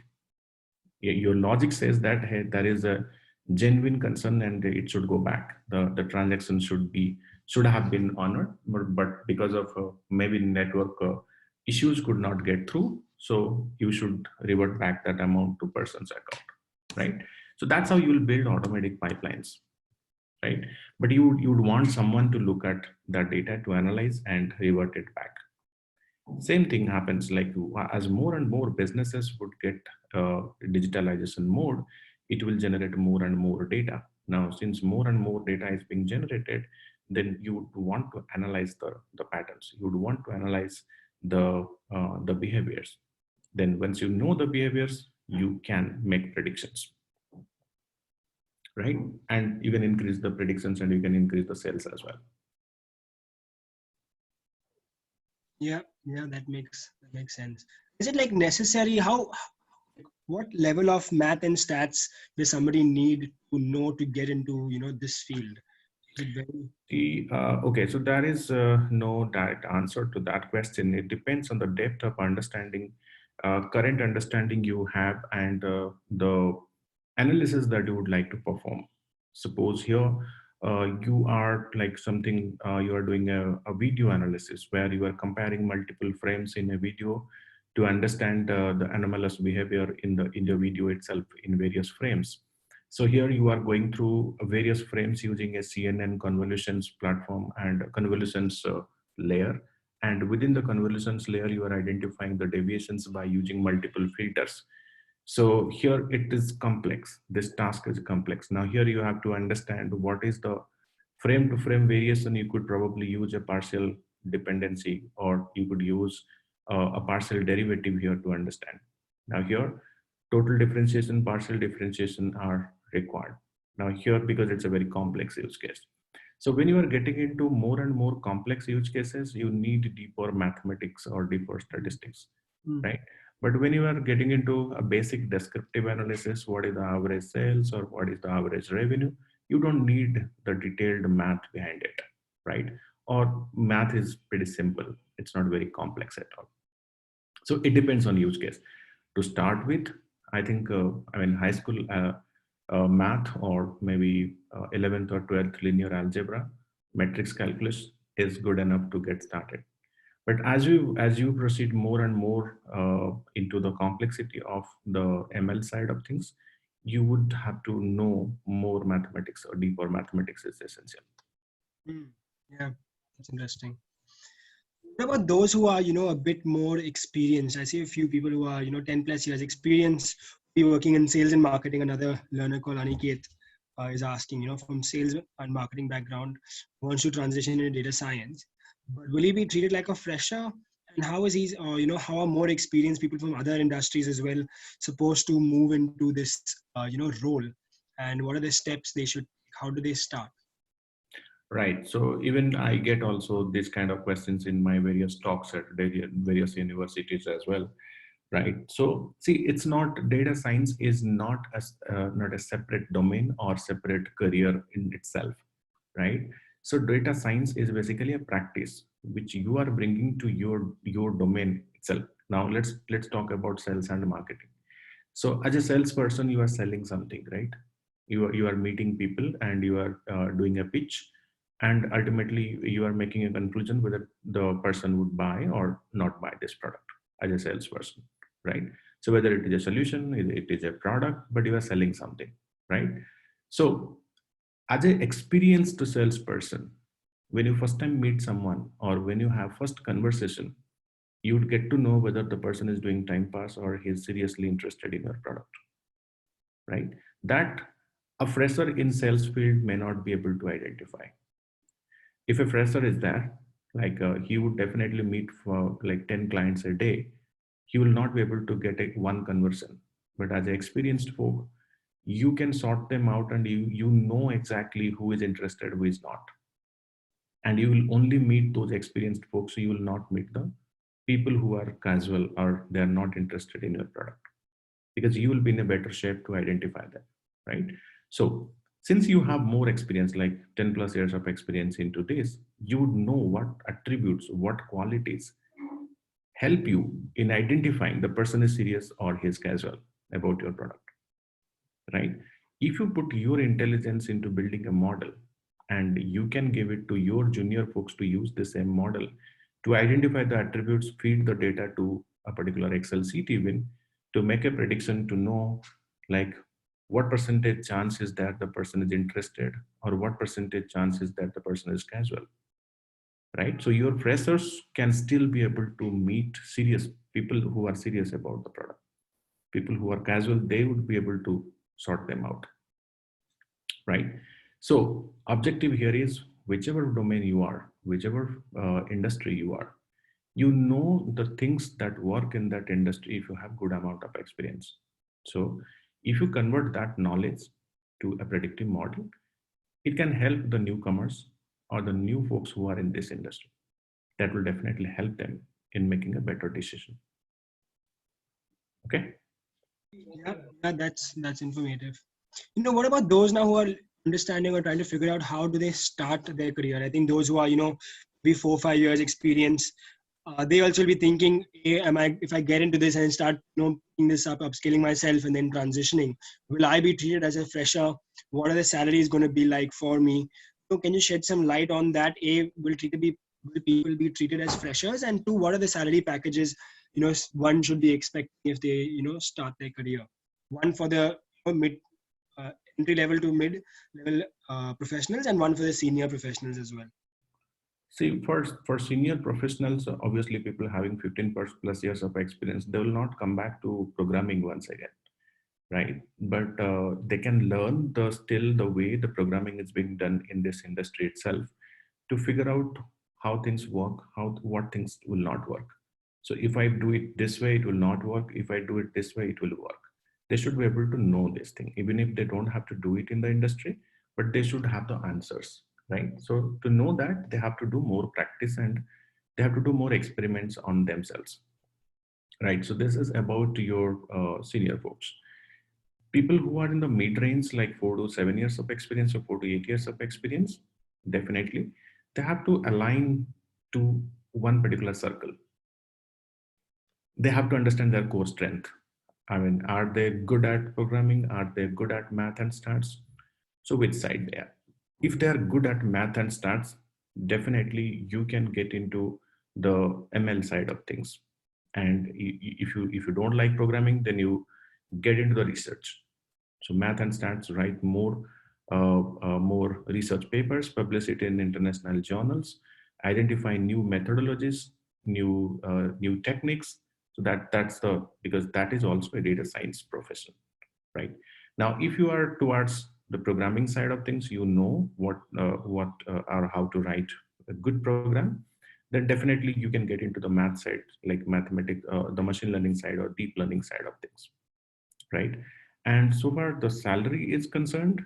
Your logic says that, hey, there is a genuine concern and it should go back. The transaction should have been honored, but because of maybe network issues could not get through, so you should revert back that amount to person's account, right? So that's how you will build automatic pipelines, right? But you would want someone to look at that data to analyze and revert it back. Same thing happens, like as more and more businesses would get digitalization mode, it will generate more and more data. Now, since more and more data is being generated, then you would want to analyze the patterns. You would want to analyze the behaviors. Then once you know the behaviors, you can make predictions, right? And you can increase the predictions and you can increase the sales as well. Yeah, that makes sense. Is it like necessary? What level of math and stats does somebody need to know to get into this field? Is it very Okay, so there is no direct answer to that question. It depends on the depth of understanding, current understanding you have, and the analysis that you would like to perform. Suppose here you are like something, you are doing a video analysis where you are comparing multiple frames in a video to understand the anomalous behavior in the video itself in various frames. So here you are going through various frames using a CNN convolutions platform and convolutions layer. And within the convolutions layer, you are identifying the deviations by using multiple filters. So here it is complex. This task is complex. Now here you have to understand what is the frame to frame variation. You could probably use a partial dependency, or you could use a partial derivative here to understand. Now here, total differentiation, partial differentiation are required. Now here, because it's a very complex use case. So when you are getting into more and more complex use cases, you need deeper mathematics or deeper statistics, right? But when you are getting into a basic descriptive analysis, what is the average sales or what is the average revenue, you don't need the detailed math behind it, right? Or math is pretty simple. It's not very complex at all. So it depends on use case. To start with, I think, high school math, or maybe 11th or 12th linear algebra, matrix calculus is good enough to get started. But as you proceed more and more into the complexity of the ML side of things, you would have to know more mathematics, or deeper mathematics is essential. Yeah, that's interesting. What about those who are, a bit more experienced? I see a few people who are, 10 plus years experience, be working in sales and marketing. Another learner called Aniket is asking, from sales and marketing background, wants to transition into data science. But will he be treated like a fresher? And how is he, how are more experienced people from other industries as well supposed to move into this, role? And what are the steps they should, how do they start? Right. So even I get also this kind of questions in my various talks at various universities as well. Right. So see, it's not, data science is not a separate domain or separate career in itself. Right. So data science is basically a practice which you are bringing to your domain itself. Now let's talk about sales and marketing. So as a salesperson, you are selling something, right? You are meeting people and you are doing a pitch, and ultimately you are making a conclusion whether the person would buy or not buy this product as a salesperson, right? So whether it is a solution, it is a product, but you are selling something, right? So as an experienced salesperson, when you first time meet someone or when you have first conversation, you would get to know whether the person is doing time pass or he is seriously interested in your product, right? That a fresher in sales field may not be able to identify. If a fresher is there, like he would definitely meet for like 10 clients a day, he will not be able to get a one conversion. But as an experienced folk, you can sort them out, and you know exactly who is interested, who is not. And you will only meet those experienced folks. So you will not meet the people who are casual or they are not interested in your product, because you will be in a better shape to identify that, right? So since you have more experience, like 10 plus years of experience into this, you would know what attributes, what qualities help you in identifying the person is serious or he's casual about your product, right? If you put your intelligence into building a model, and you can give it to your junior folks to use the same model to identify the attributes, feed the data to a particular Excel sheet even, to make a prediction, to know like what percentage chance is that the person is interested, or what percentage chance is that the person is casual, right? So your freshers can still be able to meet serious people who are serious about the product. People who are casual, they would be able to sort them out, right? So objective here is whichever domain you are, whichever industry you are, you know the things that work in that industry if you have good amount of experience. So if you convert that knowledge to a predictive model, it can help the newcomers or the new folks who are in this industry. That will definitely help them in making a better decision. Okay. Yeah, yeah, that's informative. What about those now who are understanding or trying to figure out how do they start their career? I think those who are, be 4 or 5 years experience, they also will be thinking, hey, if I get into this and start, picking this up, upskilling myself and then transitioning, will I be treated as a fresher? What are the salaries going to be like for me? So can you shed some light on that? A, will people be treated as freshers? And two, what are the salary packages, one should be expecting if they, start their career? One for the mid uh, entry level to mid level professionals, and one for the senior professionals as well. See, for senior professionals, obviously people having 15 plus years of experience, they will not come back to programming once again, right? But they can learn the still the way the programming is being done in this industry itself to figure out how things work, how what things will not work. So if I do it this way, it will not work. If I do it this way, it will work. They should be able to know this thing, even if they don't have to do it in the industry, but they should have the answers, right? So to know that, they have to do more practice and they have to do more experiments on themselves, right? So this is about your senior folks. People who are in the mid range, like 4 to 7 years of experience or 4 to 8 years of experience, definitely they have to align to one particular circle. They have to understand their core strength. I mean, are they good at programming? Are they good at math and stats? So which side they are? If they are good at math and stats, definitely you can get into the ML side of things. And if you don't like programming, then you get into the research. So math and stats, write more research papers, publish it in international journals, identify new methodologies, new techniques. So that's the because that is also a data science profession, right? Now, if you are towards the programming side of things, you know what or how to write a good program, then definitely you can get into the math side, like the machine learning side or deep learning side of things, right? And so far the salary is concerned,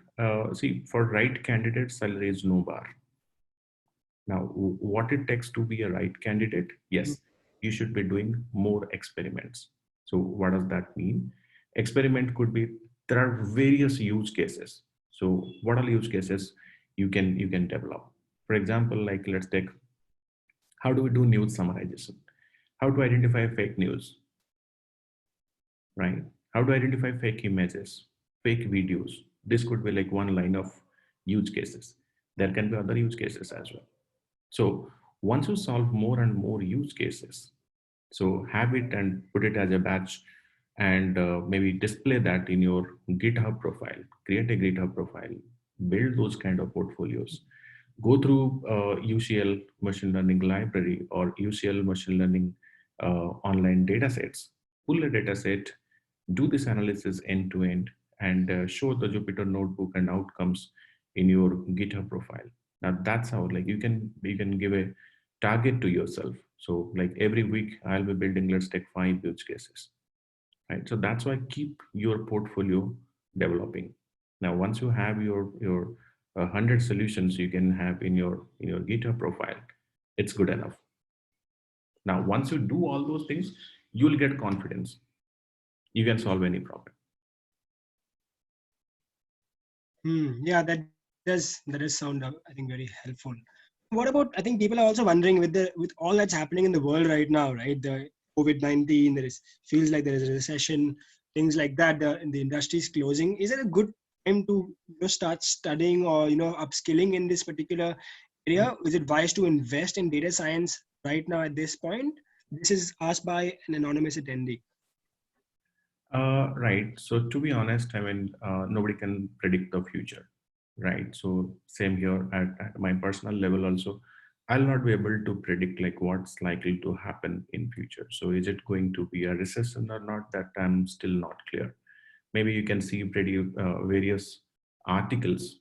see, for right candidate, salary is no bar. Now, what it takes to be a right candidate, yes, you should be doing more experiments. So what does that mean? Experiment could be, there are various use cases. So what are use cases you can develop? For example, like let's take, how do we do news summarization? How to identify fake news, right? How to identify fake images, fake videos. This could be like one line of use cases. There can be other use cases as well. So once you solve more and more use cases, so have it and put it as a batch and maybe display that in your GitHub profile, create a GitHub profile, build those kind of portfolios, go through UCL machine learning library or UCL machine learning online data sets, pull a data set, do this analysis end to end, and show the Jupyter notebook and outcomes in your GitHub profile. Now that's how, like, you can give a target to yourself. So like every week I'll be building, let's take 5 use cases, right? So that's why keep your portfolio developing. Now once you have your 100 solutions you can have in your GitHub profile, it's good enough. Now once you do all those things, you'll get confidence. You can solve any problem. Yeah, that does sound, I think, very helpful. What about, I think people are also wondering with all that's happening in the world right now, right? The COVID-19, feels like there is a recession, things like that. The industry is closing. Is it a good time to start studying or upskilling in this particular area? Is it wise to invest in data science right now at this point? This is asked by an anonymous attendee. Right. So to be honest, I mean, nobody can predict the future, right? So same here at my personal level also, I'll not be able to predict like what's likely to happen in future. So is it going to be a recession or not? That I'm still not clear. maybe you can see pretty various articles,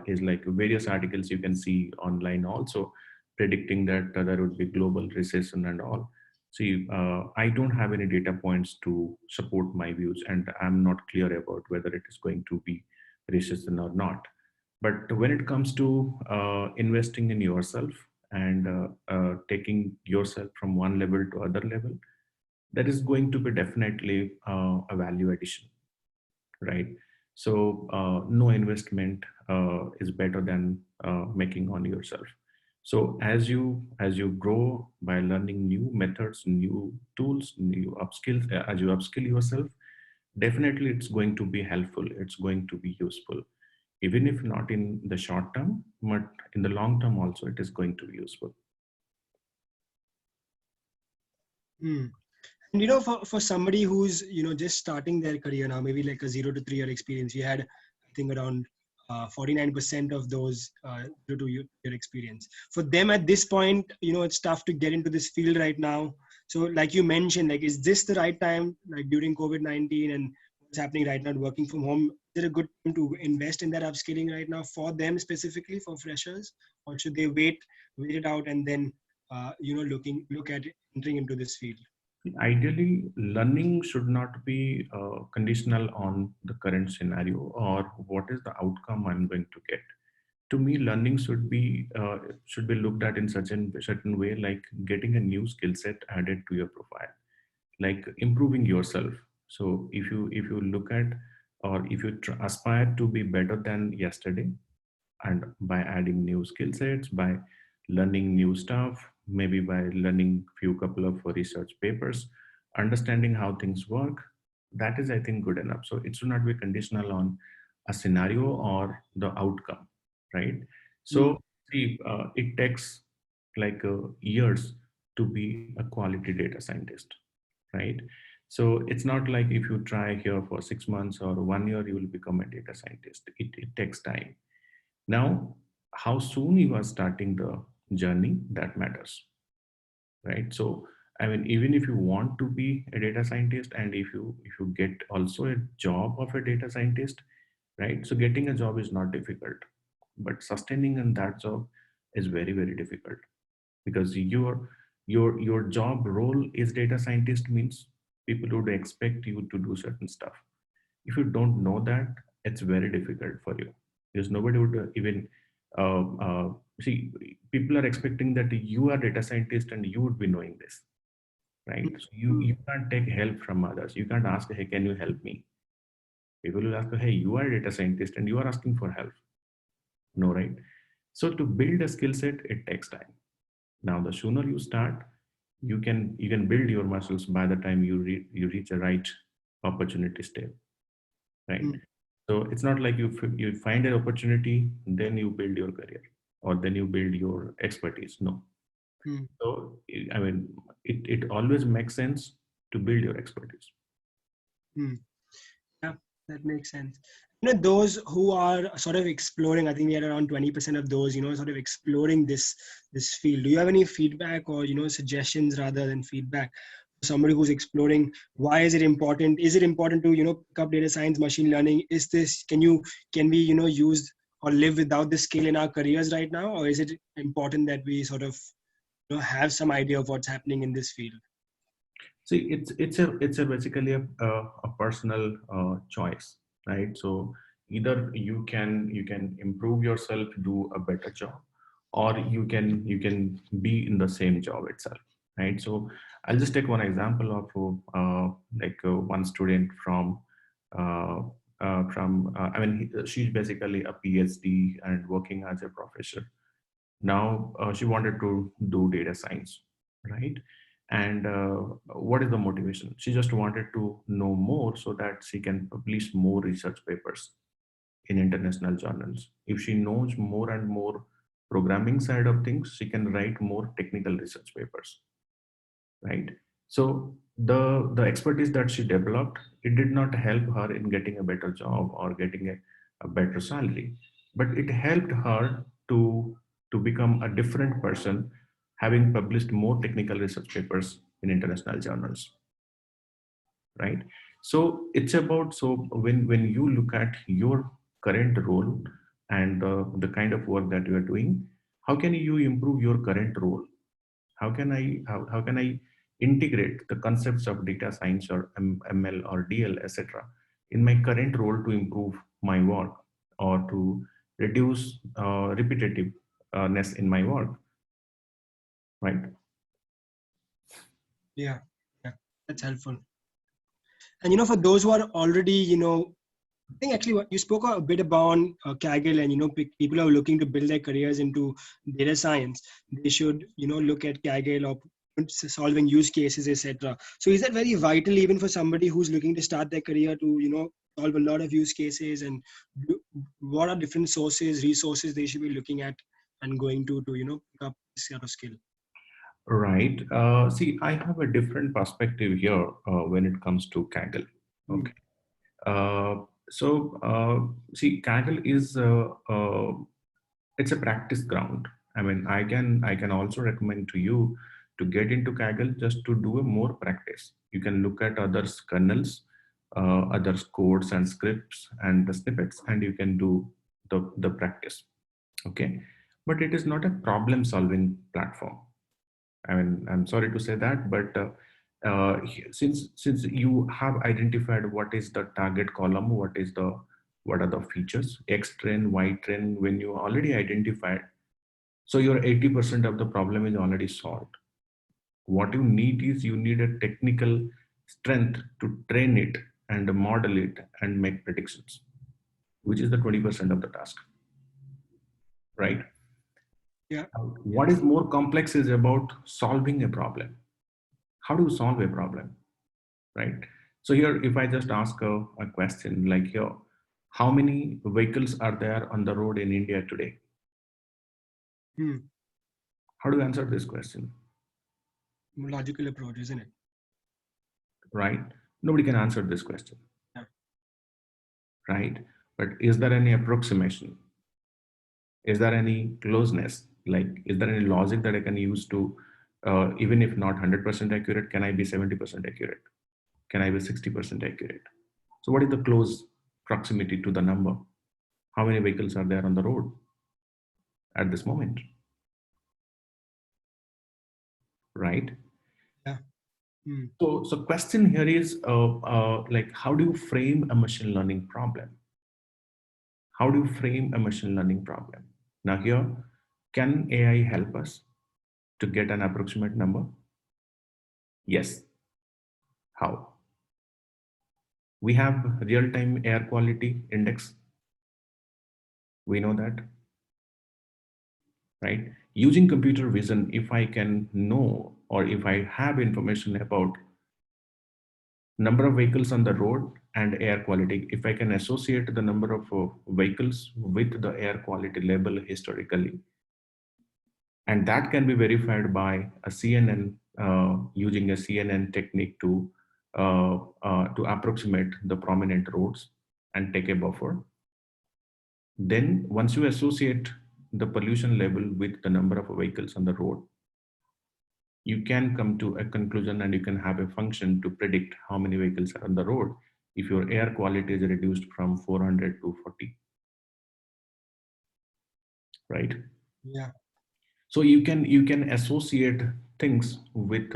is like various articles you can see online also predicting that there would be global recession and all. See, I don't have any data points to support my views, and I'm not clear about whether it is going to be recession or not. But when it comes to investing in yourself and taking yourself from one level to other level, that is going to be definitely a value addition, right? So no investment is better than making on yourself. So as you grow by learning new methods, new tools, new upskills, as you upskill yourself, definitely it's going to be helpful, it's going to be useful, even if not in the short term, but in the long term also it is going to be useful. Hmm. And for somebody who's just starting their career now, maybe like a 0 to 3 year experience, we had I think around 49% of those 0 to 2 year experience. For them at this point, it's tough to get into this field right now. So like you mentioned, like is this the right time, like during COVID-19 and what's happening right now, working from home? Is it a good time to invest in that upskilling right now for them specifically, for freshers, or should they wait it out and then look at entering into this field? Ideally, learning should not be conditional on the current scenario or what is the outcome I'm going to get. To me, learning should be looked at in such a certain way, like getting a new skill set added to your profile, like improving yourself. So if you look at, or if you aspire to be better than yesterday, and by adding new skill sets, by learning new stuff, maybe by learning few couple of research papers, understanding how things work, that is, I think, good enough. So it should not be conditional on a scenario or the outcome, right? Mm, So see, it takes like years to be a quality data scientist, right? So it's not like if you try here for 6 months or 1 year, you will become a data scientist. It takes time. Now, how soon you are starting the journey, that matters, right? So, I mean, even if you want to be a data scientist, and if you get also a job of a data scientist, right? So, getting a job is not difficult, but sustaining in that job is very, very difficult, because your job role is data scientist means people would expect you to do certain stuff. If you don't know that, it's very difficult for you, because nobody would even uh, uh, see, people are expecting that you are data scientist and you would be knowing this, right? So mm, you can't take help from others. You can't ask, hey, can you help me? People will ask, hey, you are a data scientist and you are asking for help. No, right? So to build a skill set, it takes time. Now the sooner you start, you can build your muscles by the time you reach a right opportunity step, right? mm, So it's not like you find an opportunity, then you build your career, or then you build your expertise. No. mm, So I mean, it always makes sense to build your expertise. mm. Yeah, that makes sense. Those who are sort of exploring, I think we had around 20% of those, sort of exploring this field. Do you have any feedback or, suggestions rather than feedback? Somebody who's exploring, why is it important? Is it important to, pick up data science, machine learning? Is this, can we, use or live without this skill in our careers right now? Or is it important that we sort of, have some idea of what's happening in this field? See, it's a basically a personal choice, right? So either you can improve yourself, do a better job, or you can be in the same job itself, right? So I'll just take one example of one student I mean, she's basically a PhD and working as a professor. Now she wanted to do data science, right? And what is the motivation? She just wanted to know more so that she can publish more research papers in international journals. If she knows more and more programming side of things, she can write more technical research papers, right? So the expertise that she developed, it did not help her in getting a better job or getting a better salary, but it helped her to become a different person, having published more technical research papers in international journals, right? So it's about, so when you look at your current role and the kind of work that you are doing, how can you improve your current role? How can I integrate the concepts of data science or ML or DL, etc., in my current role to improve my work or to reduce repetitiveness in my work, right? Yeah, yeah, that's helpful. And for those who are already, I think actually what you spoke a bit about Kaggle, and people are looking to build their careers into data science. They should look at Kaggle or solving use cases, etc. So is that very vital even for somebody who's looking to start their career to solve a lot of use cases, and what are different sources, resources they should be looking at and going to pick up this kind of skill? Right. See, I have a different perspective here when it comes to Kaggle. Hmm. Okay. Uh, See, Kaggle is it's a practice ground. I mean, I can also recommend to you to get into Kaggle just to do a more practice. You can look at others' kernels, others' codes and scripts and the snippets, and you can do the practice. Okay, but it is not a problem-solving platform. I mean, I'm sorry to say that, but since you have identified what is the target column, what are the features, X trend, Y trend, when you already identified, so your 80% of the problem is already solved. What you need is you need a technical strength to train it and model it and make predictions, which is the 20% of the task, right? Yeah. What is more complex is about solving a problem. How do you solve a problem? Right? So here, if I just ask a question like here, how many vehicles are there on the road in India today? Hmm. How do you answer this question? Logical approach, isn't it? Right? Nobody can answer this question, Yeah. right? But is there any approximation? Is there any closeness? Like, is there any logic that I can use to, even if not 100% accurate, can I be 70% accurate? Can I be 60% accurate? So what is the close proximity to the number? How many vehicles are there on the road at this moment, right? Yeah. Hmm. So question here is like, how do you frame a machine learning problem? How do you frame a machine learning problem? Now here, can AI help us to get an approximate number? Yes. How? We have real-time air quality index. We know that, right? Using computer vision, if I can know or if I have information about number of vehicles on the road and air quality, if I can associate the number of vehicles with the air quality level historically, and that can be verified by a CNN, using a CNN technique to approximate the prominent roads and take a buffer. Then once you associate the pollution level with the number of vehicles on the road, you can come to a conclusion and you can have a function to predict how many vehicles are on the road if your air quality is reduced from 400 to 40, right? Yeah. So you can associate things with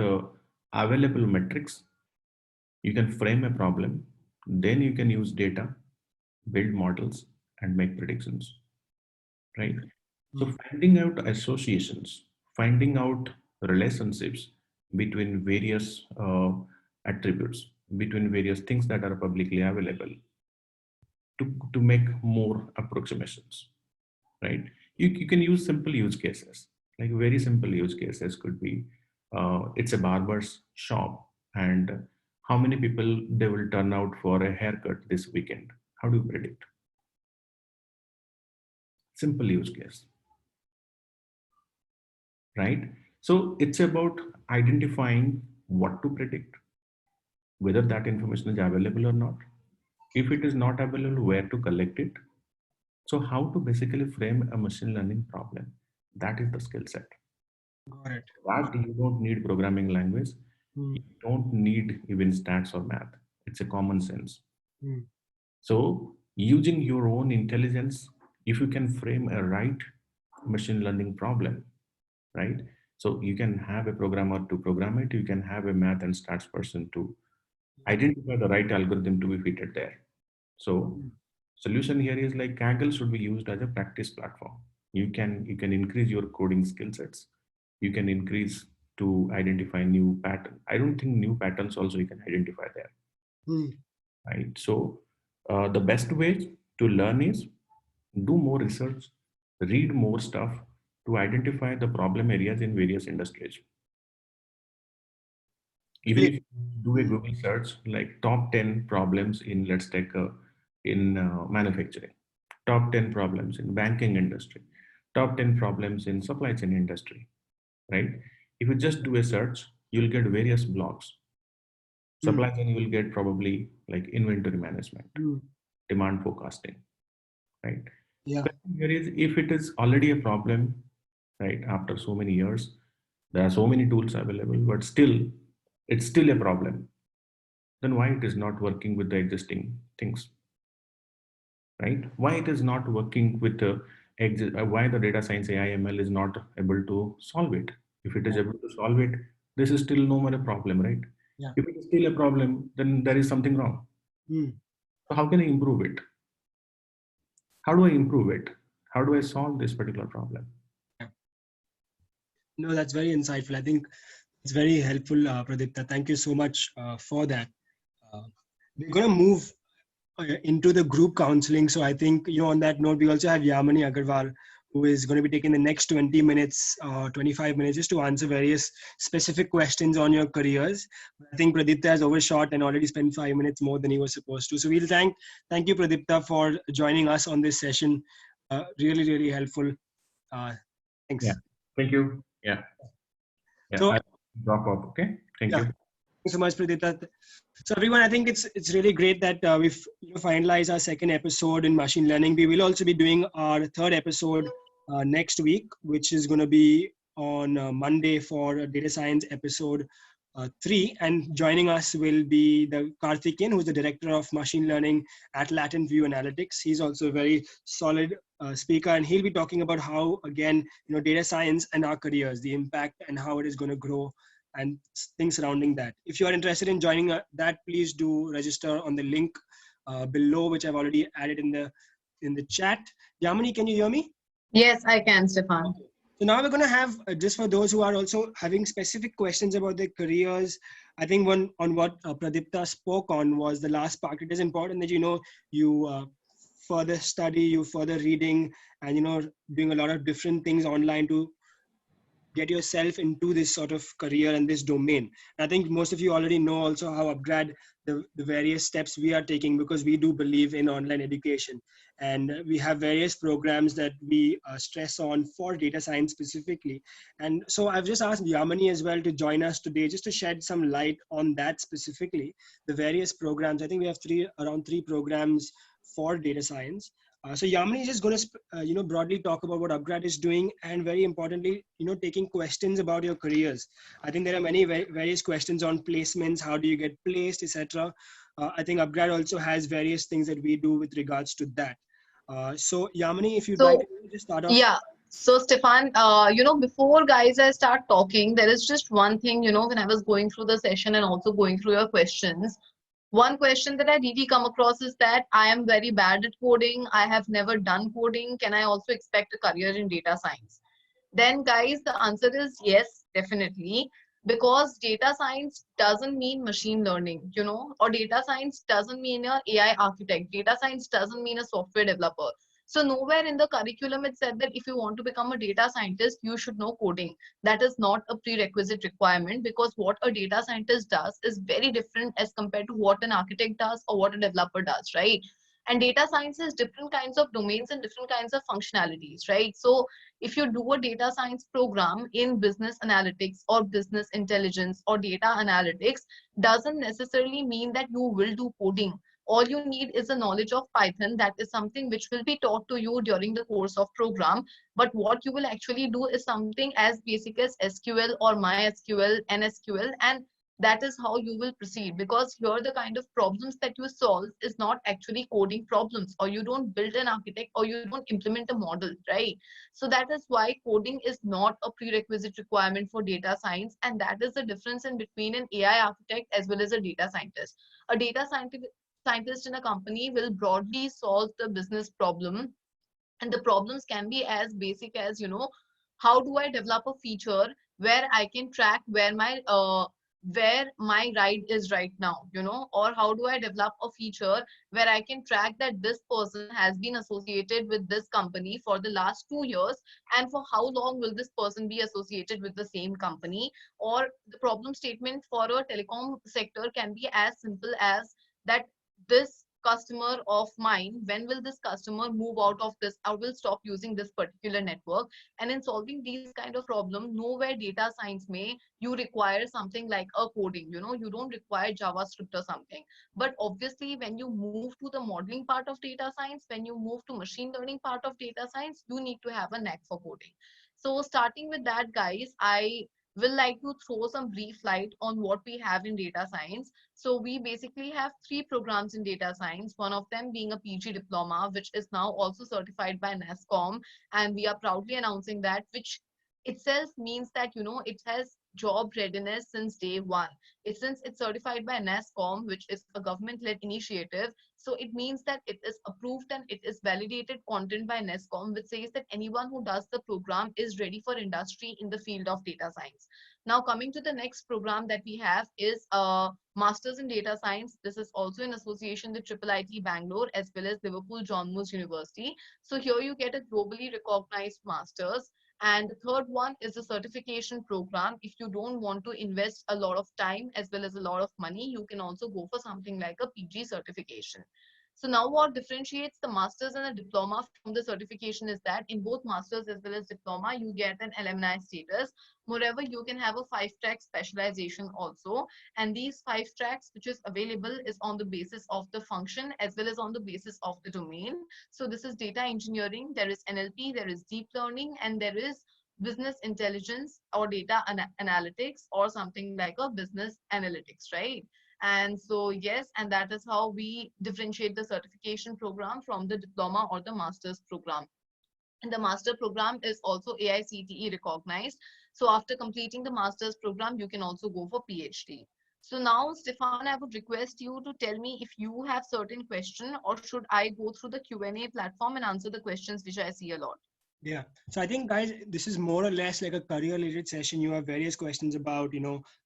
available metrics. You can frame a problem, then you can use data, build models, and make predictions, right? So Hmm. finding out associations, finding out relationships between various attributes, between various things that are publicly available, to make more approximations, right? You can use simple use cases, like very simple use cases could be, it's a barber's shop, and how many people they will turn out for a haircut this weekend. How do you predict? Simple use case, right? So it's about identifying what to predict, whether that information is available or not. If it is not available, where to collect it. So how to basically frame a machine learning problem. That is the skill set. Got it. That you don't need programming language. Hmm. You don't need even stats or math. It's a common sense. Mm. So using your own intelligence, if you can frame a right machine learning problem, right? So you can have a programmer to program it. You can have a math and stats person to identify the right algorithm to be fitted there. So Mm. solution here is like Kaggle should be used as a practice platform. You can increase your coding skill sets. You can increase to identify new pattern. I don't think new patterns also you can identify there, Mm. right? So the best way to learn is do more research, read more stuff to identify the problem areas in various industries. Even Really? if you do a Mm. Google search like top 10 problems in, let's take in manufacturing, top 10 problems in banking industry, top 10 problems in supply chain industry, right? If you just do a search, you'll get various blogs. Mm. Supply chain, you will get probably like inventory management, Mm. demand forecasting, right? Yeah. Question here is if it is already a problem, right? After so many years, there are so many tools available, but still, it's still a problem. Then why it is not working with the existing things, right? Why it is not working with the why the data science AI ML is not able to solve it? If it is Yeah. able to solve it, this is still no more a problem, right? Yeah. If it is still a problem, then there is something wrong. Mm. So how can I improve it? How do I improve it? How do I solve this particular problem? Yeah. No, that's very insightful. I think it's very helpful, Pradeepta. Thank you so much for that. Uh, we're going to move into the group counseling. So I think, on that note, we also have Yamini Agarwal, who is going to be taking the next 20 minutes, 25 minutes, just to answer various specific questions on your careers. I think Pradeepta has overshot and already spent 5 minutes more than he was supposed to. So we'll thank you, Pradeepta, for joining us on this session. Really, really helpful. Uh, Yeah. thanks. Thank you. Yeah. Yeah. So I'll drop off. Okay. Thank yeah, you. thanks so much, Pradeepta. So everyone, I think it's really great that we've finalized our second episode in machine learning. We will also be doing our third episode next week, which is going to be on Monday for data science episode 3. And joining us will be the Karthikeyan, who's the director of machine learning at Latent View Analytics. He's also a very solid speaker, and he'll be talking about how, again, data science and our careers, the impact and how it is going to grow and things surrounding that. If you are interested in joining that, please do register on the link below, which I've already added in the chat. Yamini, can you hear me? Yes, I can, Stefan. Okay. So now we're going to have, just for those who are also having specific questions about their careers, I think one on what Pradeepta spoke on was the last part. It is important that, you further study, you further reading, and, doing a lot of different things online to get yourself into this sort of career and this domain. I think most of you already know also how upgrad the various steps we are taking, because we do believe in online education, and we have various programs that we stress on for data science specifically. And so I've just asked Yamani as well to join us today, just to shed some light on that specifically, the various programs. I think we have around three programs for data science. So Yamini is just going to, broadly talk about what Upgrad is doing, and very importantly, taking questions about your careers. I think there are many various questions on placements, how do you get placed, etc. I think Upgrad also has various things that we do with regards to that. So Yamini, if you'd like So, to just start off. yeah. So, Stefan, before guys I start talking, there is just one thing, when I was going through the session and also going through your questions, one question that I really come across is that I am very bad at coding. I have never done coding. Can I also expect a career in data science? Then, guys, the answer is yes, definitely. Because data science doesn't mean machine learning, or data science doesn't mean an AI architect. Data science doesn't mean a software developer. So nowhere in the curriculum it said that if you want to become a data scientist, you should know coding. That is not a prerequisite requirement, because what a data scientist does is very different as compared to what an architect does or what a developer does, right? And data science has different kinds of domains and different kinds of functionalities, right? So if you do a data science program in business analytics or business intelligence or data analytics, doesn't necessarily mean that you will do coding. All you need is a knowledge of Python. That is something which will be taught to you during the course of program. But what you will actually do is something as basic as SQL or MySQL, NSQL, and that is how you will proceed, because here the kind of problems that you solve is not actually coding problems, or you don't build an architect, or you don't implement a model, right? So that is why coding is not a prerequisite requirement for data science, and that is the difference in between an AI architect as well as a data scientist. A data scientist in a company will broadly solve the business problem, and the problems can be as basic as, how do I develop a feature where I can track where my ride is right now, or how do I develop a feature where I can track that this person has been associated with this company for the last 2 years, and for how long will this person be associated with the same company. Or the problem statement for a telecom sector can be as simple as that: this customer of mine, when will this customer move out of this, or will stop using this particular network? And in solving these kind of problem, nowhere data science may you require something like a coding, you don't require JavaScript or something. But obviously when you move to the modeling part of data science, when you move to machine learning part of data science, you need to have a knack for coding. So starting with that, guys, I will like to throw some brief light on what we have in data science. So we basically have 3 programs in data science, one of them being a PG diploma, which is now also certified by NASSCOM. And we are proudly announcing that, which itself means that, it has job readiness since day one. Since it's certified by NASSCOM, which is a government-led initiative, so it means that it is approved and it is validated content by NASSCOM, which says that anyone who does the program is ready for industry in the field of data science. Now, coming to the next program that we have is Masters in Data Science. This is also in association with IIIT Bangalore as well as Liverpool John Moores University. So here you get a globally recognized Masters. And the third one is a certification program. If you don't want to invest a lot of time as well as a lot of money, you can also go for something like a PG certification. So now what differentiates the master's and the diploma from the certification is that in both master's as well as diploma, you get an alumni status. Moreover, you can have a 5-track specialization also. And these 5 tracks which is available is on the basis of the function as well as on the basis of the domain. So this is data engineering, there is NLP, there is deep learning, and there is business intelligence or data analytics, or something like a business analytics, right? And so, yes, and that is how we differentiate the certification program from the diploma or the master's program. And the master program is also AICTE recognized. So after completing the master's program, you can also go for PhD. So now, Stefan, I would request you to tell me if you have certain question, or should I go through the Q&A platform and answer the questions which I see a lot? Yeah. So I think, guys, this is more or less like a career related session. You have various questions about,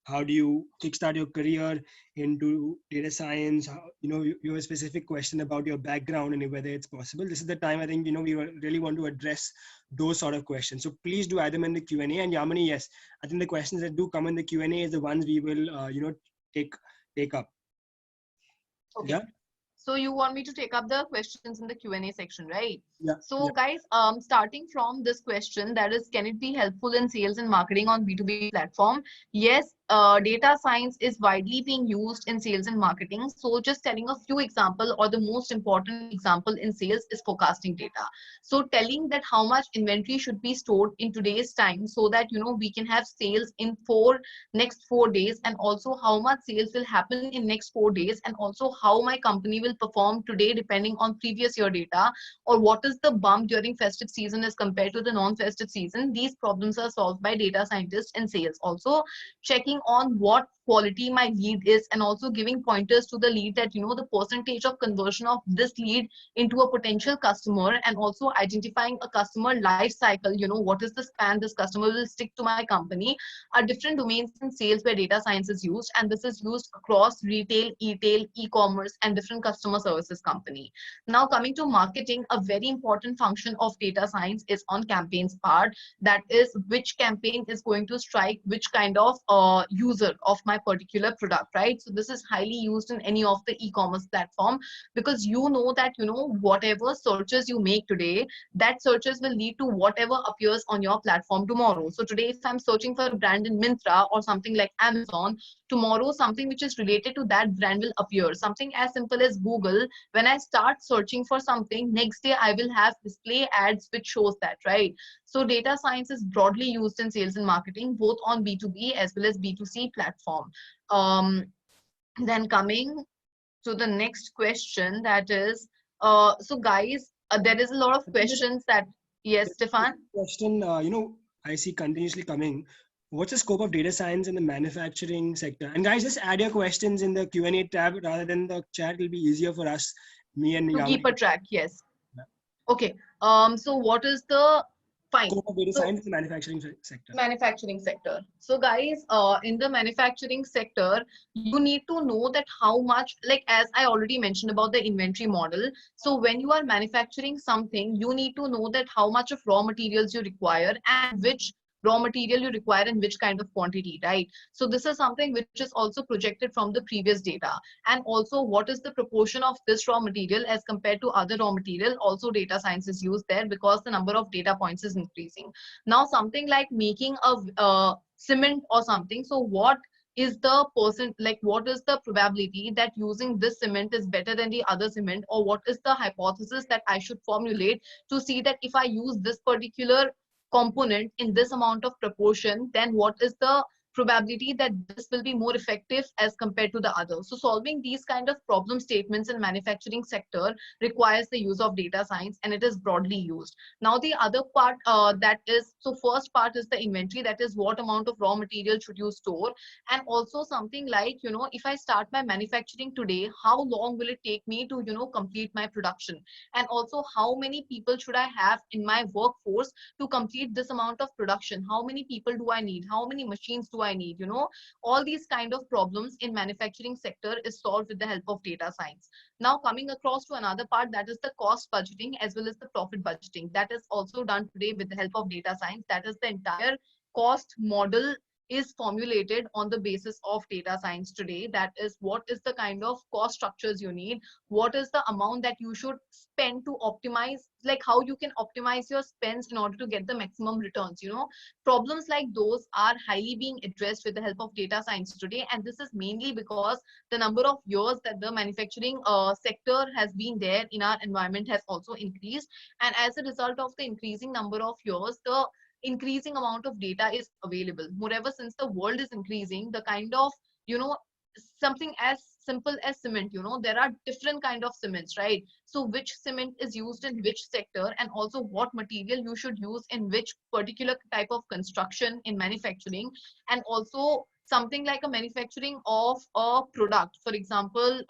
how do you kickstart your career into data science? How, you have a specific question about your background and whether it's possible. This is the time I think, we really want to address those sort of questions. So please do add them in the Q&A. And Yamini, yes, I think the questions that do come in the Q&A is the ones we will, take up. Okay. Yeah. So you want me to take up the questions in the Q&A section, right? Yeah. So guys, starting from this question, that is, can it be helpful in sales and marketing on B2B platform? Yes, data science is widely being used in sales and marketing. So just telling a few example, or the most important example in sales is forecasting data. So telling that how much inventory should be stored in today's time, so that, we can have sales in next 4 days, and also how much sales will happen in next 4 days, and also how my company will perform today depending on previous year data, or what is the bump during festive season as compared to the non-festive season. These problems are solved by data scientists in sales. Also checking on what quality my lead is, and also giving pointers to the lead that, the percentage of conversion of this lead into a potential customer, and also identifying a customer life cycle, what is the span this customer will stick to my company, are different domains in sales where data science is used. And this is used across retail, e-commerce, and different customer services company. Now coming to marketing, a very important function of data science is on campaigns part. That is, which campaign is going to strike which kind of user of my particular product, right? So this is highly used in any of the e-commerce platform, because that, whatever searches you make today, that searches will lead to whatever appears on your platform tomorrow. So today, if I'm searching for a brand in Myntra or something like Amazon, tomorrow something which is related to that brand will appear. Something as simple as Google, when I start searching for something, next day I will have display ads which shows that, right? So data science is broadly used in sales and marketing, both on B2B as well as B2C platform. awesome. Then coming to the next question, that is, so guys, there is a lot of questions that, yes, Stefan? Question, I see continuously coming. What's the scope of data science in the manufacturing sector? And guys, just add your questions in the Q&A tab rather than the chat. It'll be easier for us, me and To Yamini. keep a track, yes. Yeah. Okay, so what is the, fine. Scope of data So, science in the manufacturing sector. manufacturing sector. So guys, in the manufacturing sector, you need to know that how much, like as I already mentioned about the inventory model. So when you are manufacturing something, you need to know that how much of raw materials you require and which raw material you require in which kind of quantity, right? So this is something which is also projected from the previous data. And also what is the proportion of this raw material as compared to other raw material, also data science is used there because the number of data points is increasing. Now something like making a cement or something, so what is the like what is the probability that using this cement is better than the other cement, or what is the hypothesis that I should formulate to see that if I use this particular component in this amount of proportion, then what is the probability that this will be more effective as compared to the other. So solving these kind of problem statements in manufacturing sector requires the use of data science, and it is broadly used. Now the other part, that is, so first part is the inventory, that is what amount of raw material should you store, and also something like, if I start my manufacturing today, how long will it take me to complete my production, and also how many people should I have in my workforce to complete this amount of production, how many people do I need, how many machines do I need, all these kind of problems in manufacturing sector is solved with the help of data science. Now coming across to another part, that is the cost budgeting as well as the profit budgeting, that is also done today with the help of data science. That is the entire cost model is formulated on the basis of data science today. That is, what is the kind of cost structures you need, what is the amount that you should spend to optimize, like how you can optimize your spends in order to get the maximum returns. Problems like those are highly being addressed with the help of data science today, and this is mainly because the number of years that the manufacturing sector has been there in our environment has also increased, and as a result of the increasing number of years, the increasing amount of data is available. Moreover, since the world is increasing, the kind of, you know something as simple as cement, there are different kind of cements, right? So which cement is used in which sector, and also what material you should use in which particular type of construction in manufacturing, and also something like a manufacturing of a product, for example,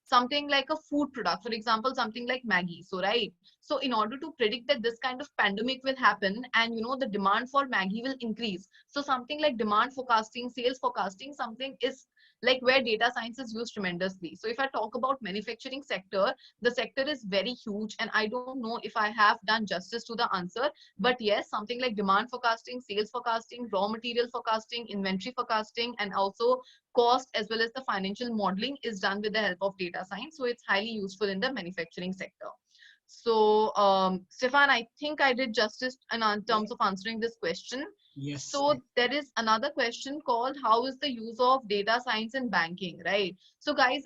something like a food product, for example, something like Maggie. So right, so in order to predict that this kind of pandemic will happen, and the demand for Maggie will increase, so something like demand forecasting, sales forecasting, something is like where data science is used tremendously. So if I talk about manufacturing sector, the sector is very huge, and I don't know if I have done justice to the answer, but yes, something like demand forecasting, sales forecasting, raw material forecasting, inventory forecasting, and also cost as well as the financial modeling is done with the help of data science. So it's highly useful in the manufacturing sector. So, Stefan, I think I did justice in terms of answering this question. Yes. So there is another question called, how is the use of data science in banking, right? So guys,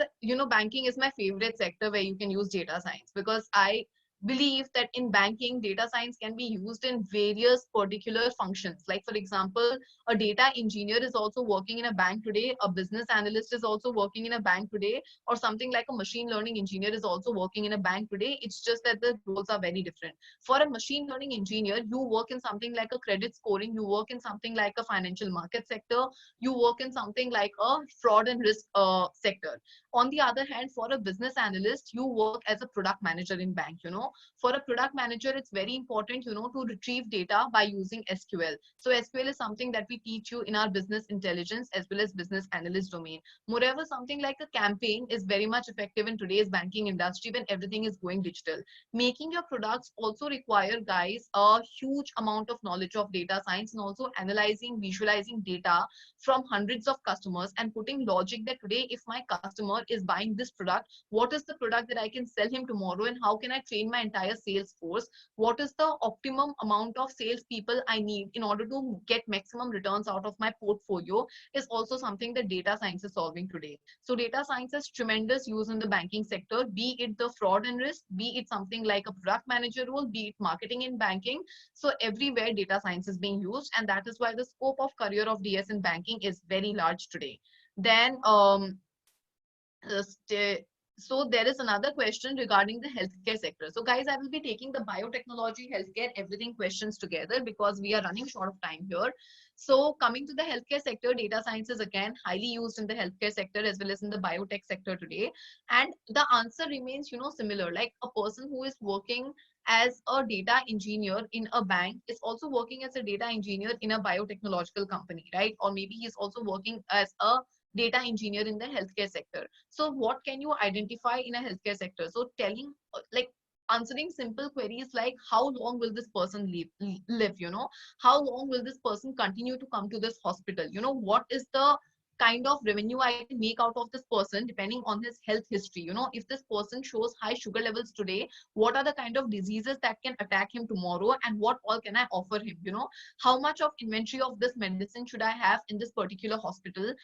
banking is my favorite sector where you can use data science, because I believe that in banking, data science can be used in various particular functions. Like for example, a data engineer is also working in a bank today, a business analyst is also working in a bank today, or something like a machine learning engineer is also working in a bank today. It's just that the roles are very different. For a machine learning engineer, you work in something like a credit scoring, you work in something like a financial market sector, you work in something like a fraud and risk sector. On the other hand, for a business analyst, you work as a product manager in bank. For a product manager, it's very important, to retrieve data by using SQL. So SQL is something that we teach you in our business intelligence as well as business analyst domain. Moreover, something like a campaign is very much effective in today's banking industry when everything is going digital. Making your products also require, guys, a huge amount of knowledge of data science, and also analyzing, visualizing data from hundreds of customers and putting logic that today if my customer is buying this product, what is the product that I can sell him tomorrow, and how can I train my entire sales force? What is the optimum amount of sales people I need in order to get maximum returns out of my portfolio is also something that data science is solving today. So data science has tremendous use in the banking sector, be it the fraud and risk, be it something like a product manager role, be it marketing in banking. So everywhere data science is being used, and that is why the scope of career of DS in banking is very large today. Then so there is another question regarding the healthcare sector. So guys, I will be taking the biotechnology, healthcare, everything questions together because we are running short of time here. So coming to the healthcare sector, data science is again highly used in the healthcare sector as well as in the biotech sector today. And the answer remains, similar. Like a person who is working as a data engineer in a bank is also working as a data engineer in a biotechnological company, right? Or maybe he's also working as a data engineer in the healthcare sector. So what can you identify in a healthcare sector? So telling like answering simple queries like how long will this person live, how long will this person continue to come to this hospital, what is the kind of revenue I can make out of this person depending on his health history. If this person shows high sugar levels today, what are the kind of diseases that can attack him tomorrow, and what all can I offer him? How much of inventory of this medicine should I have in this particular hospital,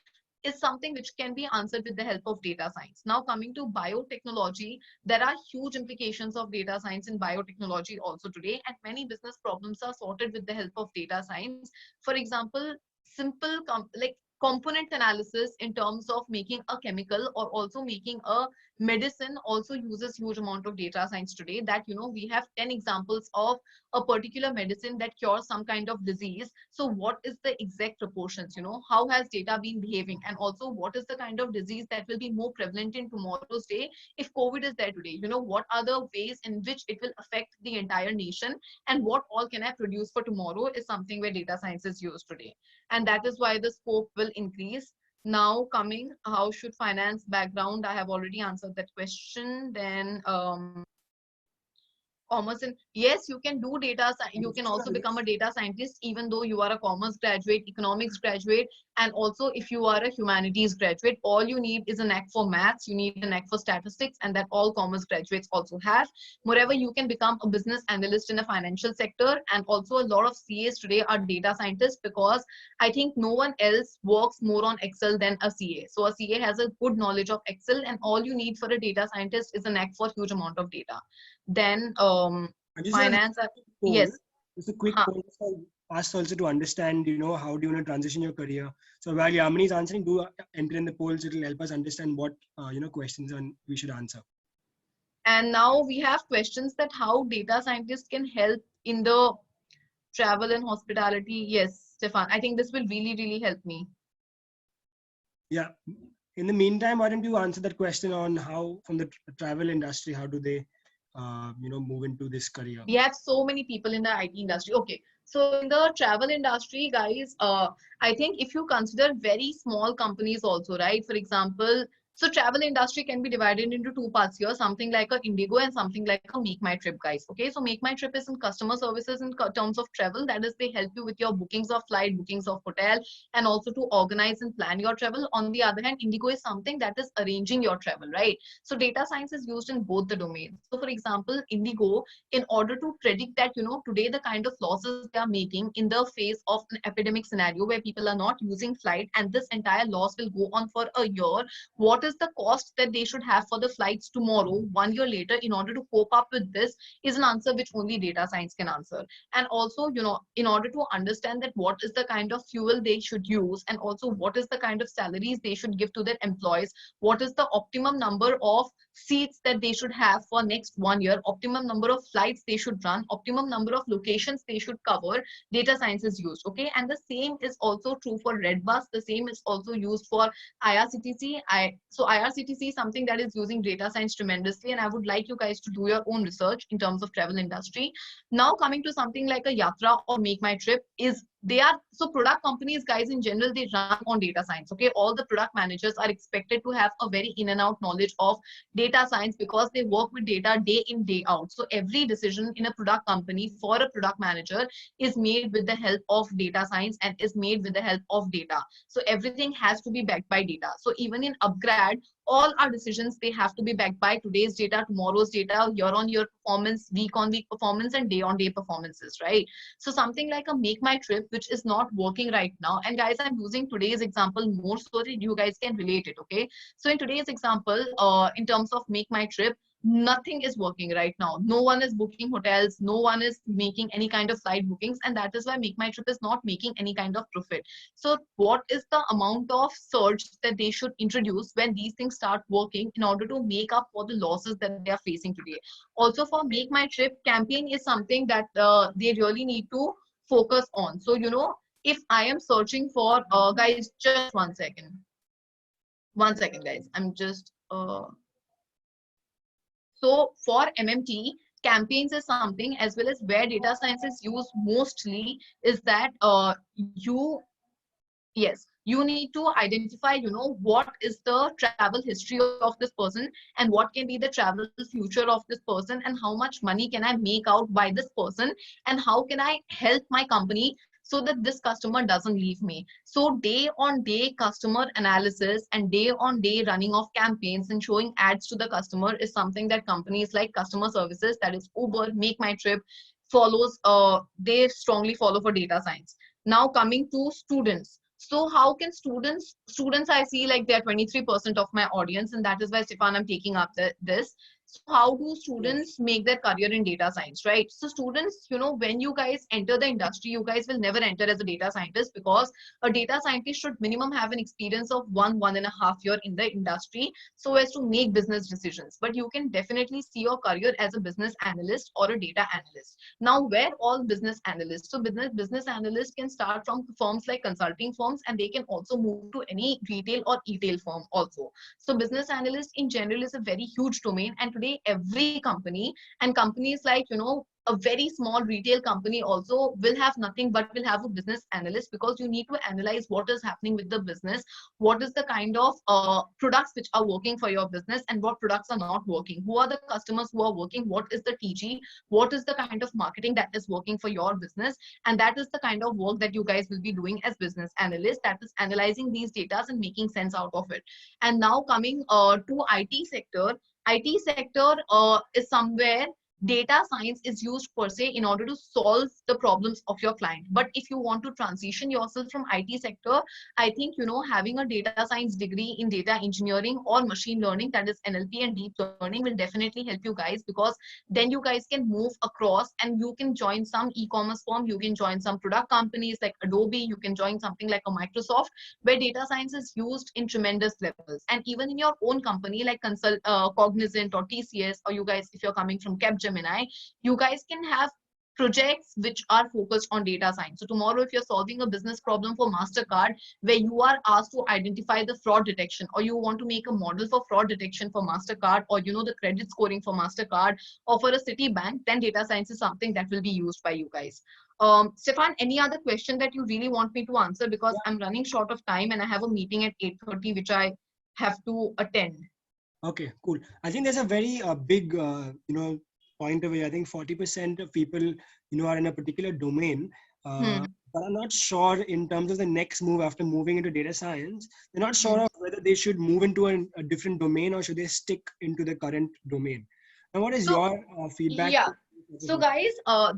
is something which can be answered with the help of data science. Now coming to biotechnology, there are huge implications of data science in biotechnology also today, and many business problems are sorted with the help of data science. For example, simple like component analysis in terms of making a chemical or also making a medicine also uses huge amount of data science today. That we have 10 examples of a particular medicine that cures some kind of disease. So what is the exact proportions? How has data been behaving? And also what is the kind of disease that will be more prevalent in tomorrow's day if COVID is there today? What are the ways in which it will affect the entire nation, and what all can I produce for tomorrow is something where data science is used today. And that is why the scope will increase. Now coming, how should finance background? I have already answered that question. Then commerce, and yes, you can do you can also become a data scientist even though you are a commerce graduate, economics graduate, and also if you are a humanities graduate. All you need is a knack for maths, you need a knack for statistics, and that all commerce graduates also have. Moreover, you can become a business analyst in a financial sector, and also a lot of CAs today are data scientists because I think no one else works more on Excel than a CA. So a CA has a good knowledge of Excel, and all you need for a data scientist is a knack for huge amount of data. Then Just finance. poll, Yes. just a quick poll for us also to understand, how do you want to transition your career. So while Yamini is answering, do enter in the polls. It will help us understand what questions we should answer. And now we have questions that how data scientists can help in the travel and hospitality. Yes, Stefan, I think this will really, really help me. Yeah. In the meantime, why don't you answer that question on how from the travel industry, how do they move into this career? We have so many people in the IT industry. Okay, so in the travel industry, guys, I think if you consider very small companies also, right? For example, so travel industry can be divided into two parts here, something like a Indigo and something like a Make My Trip, guys. Okay, so Make My Trip is in customer services in terms of travel. That is, they help you with your bookings of flight, bookings of hotel, and also to organize and plan your travel. On the other hand, Indigo is something that is arranging your travel, right? So data science is used in both the domains. So for example, Indigo, in order to predict that, today the kind of losses they are making in the face of an epidemic scenario where people are not using flight, and this entire loss will go on for a year, what is the cost that they should have for the flights tomorrow 1 year later in order to cope up with this, is an answer which only data science can answer. And also, in order to understand that what is the kind of fuel they should use, and also what is the kind of salaries they should give to their employees, what is the optimum number of seats that they should have for next 1 year, optimum number of flights they should run, optimum number of locations they should cover, data science is used. Okay, and the same is also true for Redbus, the same is also used for IRCTC. So IRCTC is something that is using data science tremendously, and I would like you guys to do your own research in terms of travel industry. Now coming to something like a Yatra or Make My Trip, is they are, so product companies, guys, in general, they run on data science. Okay, all the product managers are expected to have a very in and out knowledge of data science because they work with data day in, day out. So every decision in a product company for a product manager is made with the help of data science and is made with the help of data. So everything has to be backed by data. So even in upgrad, all our decisions, they have to be backed by today's data, tomorrow's data, year on year performance, week on week performance, and day on day performances, right? So something like a Make My Trip, which is not working right now, and guys, I'm using today's example more so that you guys can relate it. Okay, so in today's example, in terms of Make My Trip, nothing is working right now. No one is booking hotels, no one is making any kind of flight bookings, and that is why Make My Trip is not making any kind of profit. So what is the amount of surge that they should introduce when these things start working in order to make up for the losses that they are facing today? Also for Make My Trip, campaign is something that they really need to focus on. So if I am searching for guys, just 1 second, 1 second guys, I'm just so for MMT, campaigns is something, as well as where data science is used mostly, is that yes, you need to identify, what is the travel history of this person, and what can be the travel future of this person, and how much money can I make out by this person, and how can I help my company so that this customer doesn't leave me. So day on day customer analysis and day on day running of campaigns and showing ads to the customer is something that companies like customer services, that is Uber, Make My Trip, follows, they strongly follow for data science. Now coming to students. So how can students I see like they're 23% of my audience, and that is why, Stefan, I'm taking up this. So how do students make their career in data science, right? So students, when you guys enter the industry, you guys will never enter as a data scientist, because a data scientist should minimum have an experience of 1.5 year in the industry so as to make business decisions. But you can definitely see your career as a business analyst or a data analyst. Now, where all business analysts? So business analysts can start from firms like consulting firms, and they can also move to any retail or e-tail firm also. So business analyst in general is a very huge domain, and today every company, and companies like a very small retail company also will have nothing but will have a business analyst, because you need to analyze what is happening with the business, what is the kind of products which are working for your business, and what products are not working, who are the customers who are working, what is the TG, what is the kind of marketing that is working for your business. And that is the kind of work that you guys will be doing as business analysts, that is analyzing these data and making sense out of it. And now coming to IT sector. IT sector is somewhere data science is used per se in order to solve the problems of your client. But if you want to transition yourself from IT sector, I think having a data science degree in data engineering or machine learning, that is NLP and deep learning, will definitely help you guys, because then you guys can move across and you can join some e-commerce firm, you can join some product companies like Adobe, you can join something like a Microsoft, where data science is used in tremendous levels. And even in your own company like Cognizant or TCS, or you guys, if you're coming from Capgemini, you guys can have projects which are focused on data science. So tomorrow, if you're solving a business problem for MasterCard, where you are asked to identify the fraud detection, or you want to make a model for fraud detection for MasterCard, or the credit scoring for MasterCard, or for a Citibank, then data science is something that will be used by you guys. Stefan, any other question that you really want me to answer? Because I'm running short of time and I have a meeting at 8:30 which I have to attend. Okay, cool. I think there's a very big, point of view. I think 40% of people, are in a particular domain, but are not sure in terms of the next move after moving into data science. They're not sure of whether they should move into a different domain or should they stick into the current domain. Now, what is your feedback? Yeah. So guys,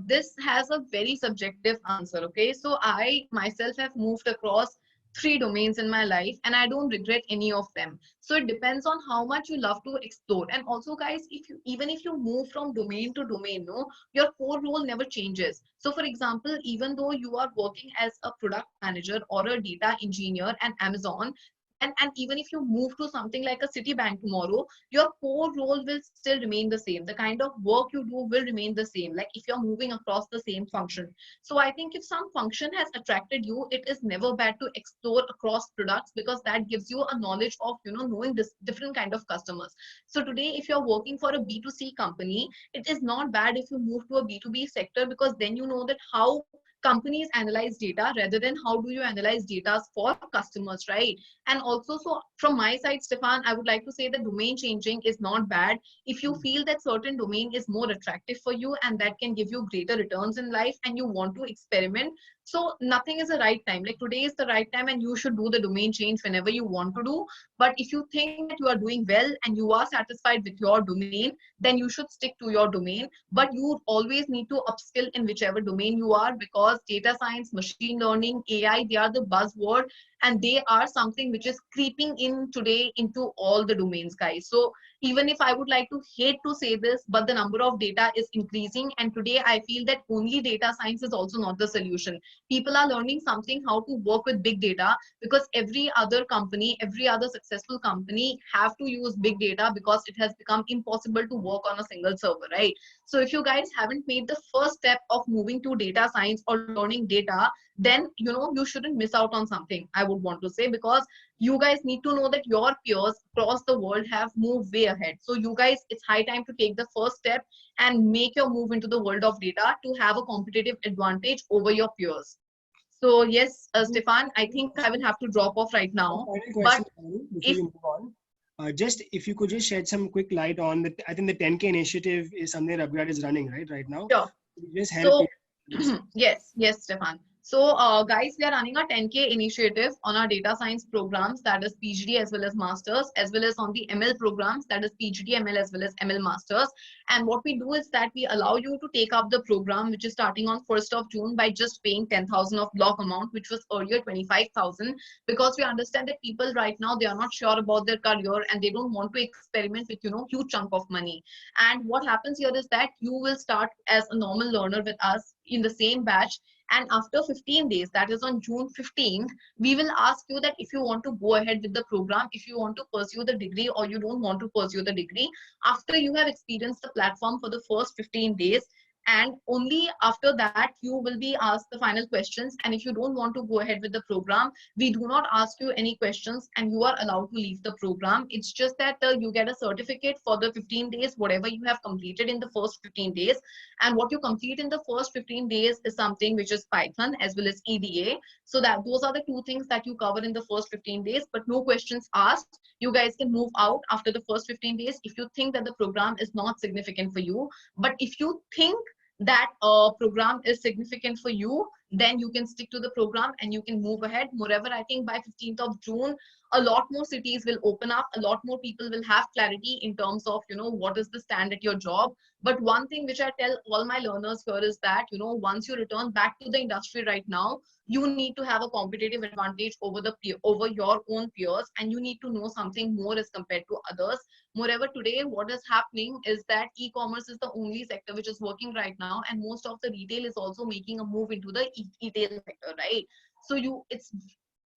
this has a very subjective answer. Okay, so I myself have moved across 3 domains in my life, and I don't regret any of them. So it depends on how much you love to explore. And also, guys, even if you move from domain to domain, your core role never changes. So for example, even though you are working as a product manager or a data engineer at Amazon, and even if you move to something like a Citibank tomorrow, your core role will still remain the same. The kind of work you do will remain the same, like if you're moving across the same function. So I think if some function has attracted you, it is never bad to explore across products, because that gives you a knowledge of knowing this different kind of customers. So today, if you're working for a B2C company, it is not bad if you move to a B2B sector, because then you know that how companies analyze data rather than how do you analyze data for customers, right? And also, so from my side, Stefan, I would like to say that domain changing is not bad if you feel that certain domain is more attractive for you and that can give you greater returns in life and you want to experiment. So nothing is the right time. Like today is the right time and you should do the domain change whenever you want to do. But if you think that you are doing well and you are satisfied with your domain, then you should stick to your domain. But you always need to upskill in whichever domain you are, because data science, machine learning, AI, they are the buzzword. and they are something which is creeping in today into all the domains, guys. So even if I would like to hate to say this, but the number of data is increasing, and today I feel that only data science is also not the solution. People are learning something how to work with big data, because every other company, every other successful company have to use big data because it has become impossible to work on a single server, right? So if you guys haven't made the first step of moving to data science or learning data, then you shouldn't miss out on something, I would want to say, because you guys need to know that your peers across the world have moved way ahead. So you guys, it's high time to take the first step and make your move into the world of data to have a competitive advantage over your peers. So yes, Stefan, I think I will have to drop off right now. Final But question before if you move on. Just if you could just shed some quick light on the, I think the 10K initiative is something that Upgrad is running right now. sure. Just help So me. yes, Stefan. So guys, we are running a 10K initiative on our data science programs, that is PhD as well as masters, as well as on the ML programs, that is PhD ML as well as ML masters. And what we do is that we allow you to take up the program, which is starting on 1st of June, by just paying 10,000 of block amount, which was earlier 25,000, because we understand that people right now, they are not sure about their career and they don't want to experiment with huge chunk of money. And what happens here is that you will start as a normal learner with us in the same batch, and after 15 days, that is on June 15th, we will ask you that if you want to go ahead with the program, if you want to pursue the degree, or you don't want to pursue the degree, after you have experienced the platform for the first 15 days, and only after that you will be asked the final questions. And if you don't want to go ahead with the program, we do not ask you any questions and you are allowed to leave the program. It's just that you get a certificate for the 15 days, whatever you have completed in the first 15 days. And what you complete in the first 15 days is something which is Python as well as EDA. So that those are the two things that you cover in the first 15 days, but no questions asked. You guys can move out after the first 15 days if you think that the program is not significant for you. But if you think that program is significant for you, then you can stick to the program and you can move ahead. Moreover, I think by 15th of June, a lot more cities will open up, a lot more people will have clarity in terms of what is the stand at your job. But one thing which I tell all my learners here is that once you return back to the industry right now, you need to have a competitive advantage over over your own peers, and you need to know something more as compared to others. Moreover, today what is happening is that e-commerce is the only sector which is working right now, and most of the retail is also making a move into the retail sector, right? So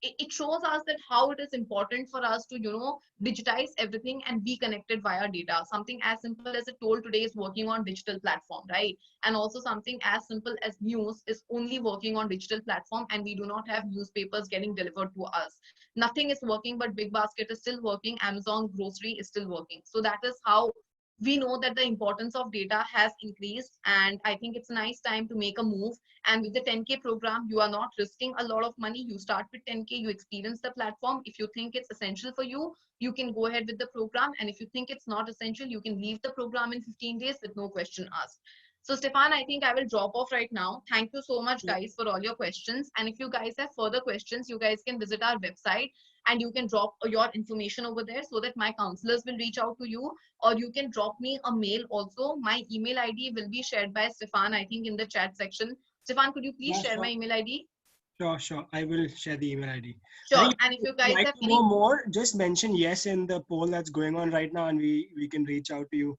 it shows us that how it is important for us to digitize everything and be connected via data. Something as simple as a toll today is working on digital platform, right? And also something as simple as news is only working on digital platform, and we do not have newspapers getting delivered to us. Nothing is working, but Big Basket is still working, Amazon grocery is still working. So that is how we know that the importance of data has increased, and I think it's a nice time to make a move. And with the 10K program, you are not risking a lot of money. You start with 10K, you experience the platform. If you think it's essential for you, you can go ahead with the program, and if you think it's not essential, you can leave the program in 15 days with no question asked. So Stefan, I think I will drop off right now. Thank you so much, guys, for all your questions. And if you guys have further questions, you guys can visit our website and you can drop your information over there so that my counselors will reach out to you, or you can drop me a mail also. My email ID will be shared by Stefan, I think, in the chat section. Stefan, could you please share my email ID? Sure. I will share the email ID. Sure. And if you guys like have to know more, just mention yes in the poll that's going on right now, and we can reach out to you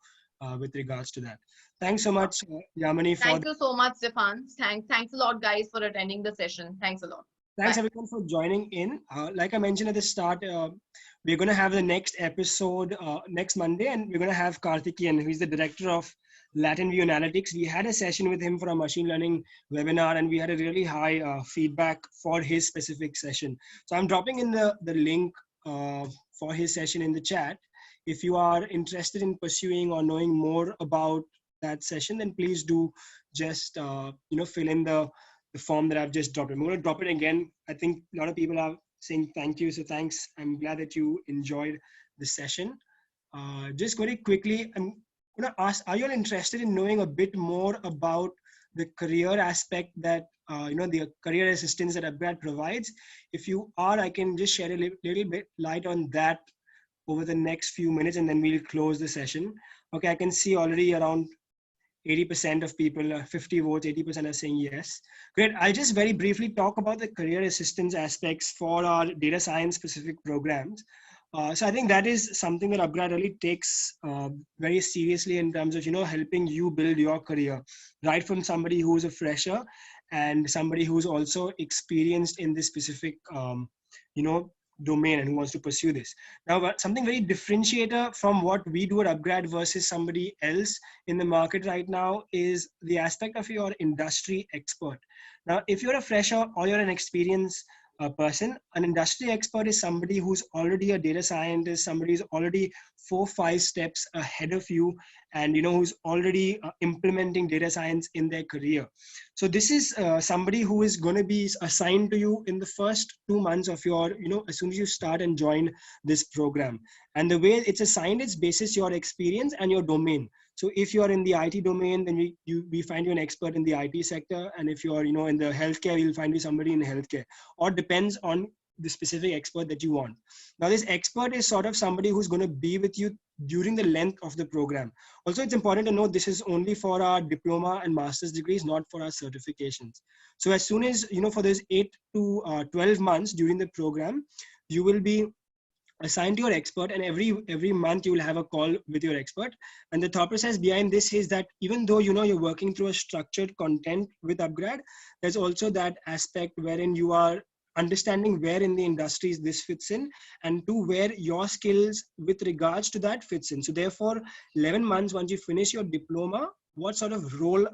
with regards to that. Thanks so much, Yamini. Thank you so much, Stefan. Thanks a lot, guys, for attending the session. Thanks a lot. Thanks Bye. everyone for joining in. Like I mentioned at the start, we're going to have the next episode next Monday, and we're going to have Karthikeyan, who's the director of Latin View Analytics. We had a session with him for a machine learning webinar, and we had a really high feedback for his specific session. So I'm dropping in the link for his session in the chat. If you are interested in pursuing or knowing more about that session, then please do just fill in the form that I've just dropped. I'm going to drop it again. I think a lot of people are saying thank you, so thanks. I'm glad that you enjoyed the session. Just very quickly, I'm going to ask, are you all interested in knowing a bit more about the career aspect that the career assistance that Upgrad provides? If you are, I can just shed a little bit light on that over the next few minutes, and then we'll close the session. Okay, I can see already around 80% of people, 50 votes, 80% are saying yes. Great. I'll just very briefly talk about the career assistance aspects for our data science specific programs. So I think that is something that Upgrad really takes very seriously in terms of, helping you build your career, right from somebody who's a fresher and somebody who's also experienced in this specific, domain and who wants to pursue this. Now, something very differentiator from what we do at Upgrad versus somebody else in the market right now is the aspect of your industry expert. Now, if you're a fresher or you're an experienced person, an industry expert is somebody who's already a data scientist, somebody who's already 4-5 steps ahead of you, and who's already implementing data science in their career. So this is somebody who is going to be assigned to you in the first 2 months of your, as soon as you start and join this program. And the way it's assigned is basis your experience and your domain. So if you're in the IT domain, then we find you an expert in the IT sector. And if you're, in the healthcare, we'll find you somebody in healthcare, or depends on the specific expert that you want. Now, this expert is sort of somebody who's going to be with you during the length of the program. Also, it's important to note this is only for our diploma and master's degrees, not for our certifications. So as soon as, for those 8 to 12 months during the program, you will be assigned to your expert, and every month you will have a call with your expert. And the thought process behind this is that even though you're working through a structured content with Upgrad, there's also that aspect wherein you are understanding where in the industries this fits in, and to where your skills with regards to that fits in. So therefore, 11 months once you finish your diploma, what sort of role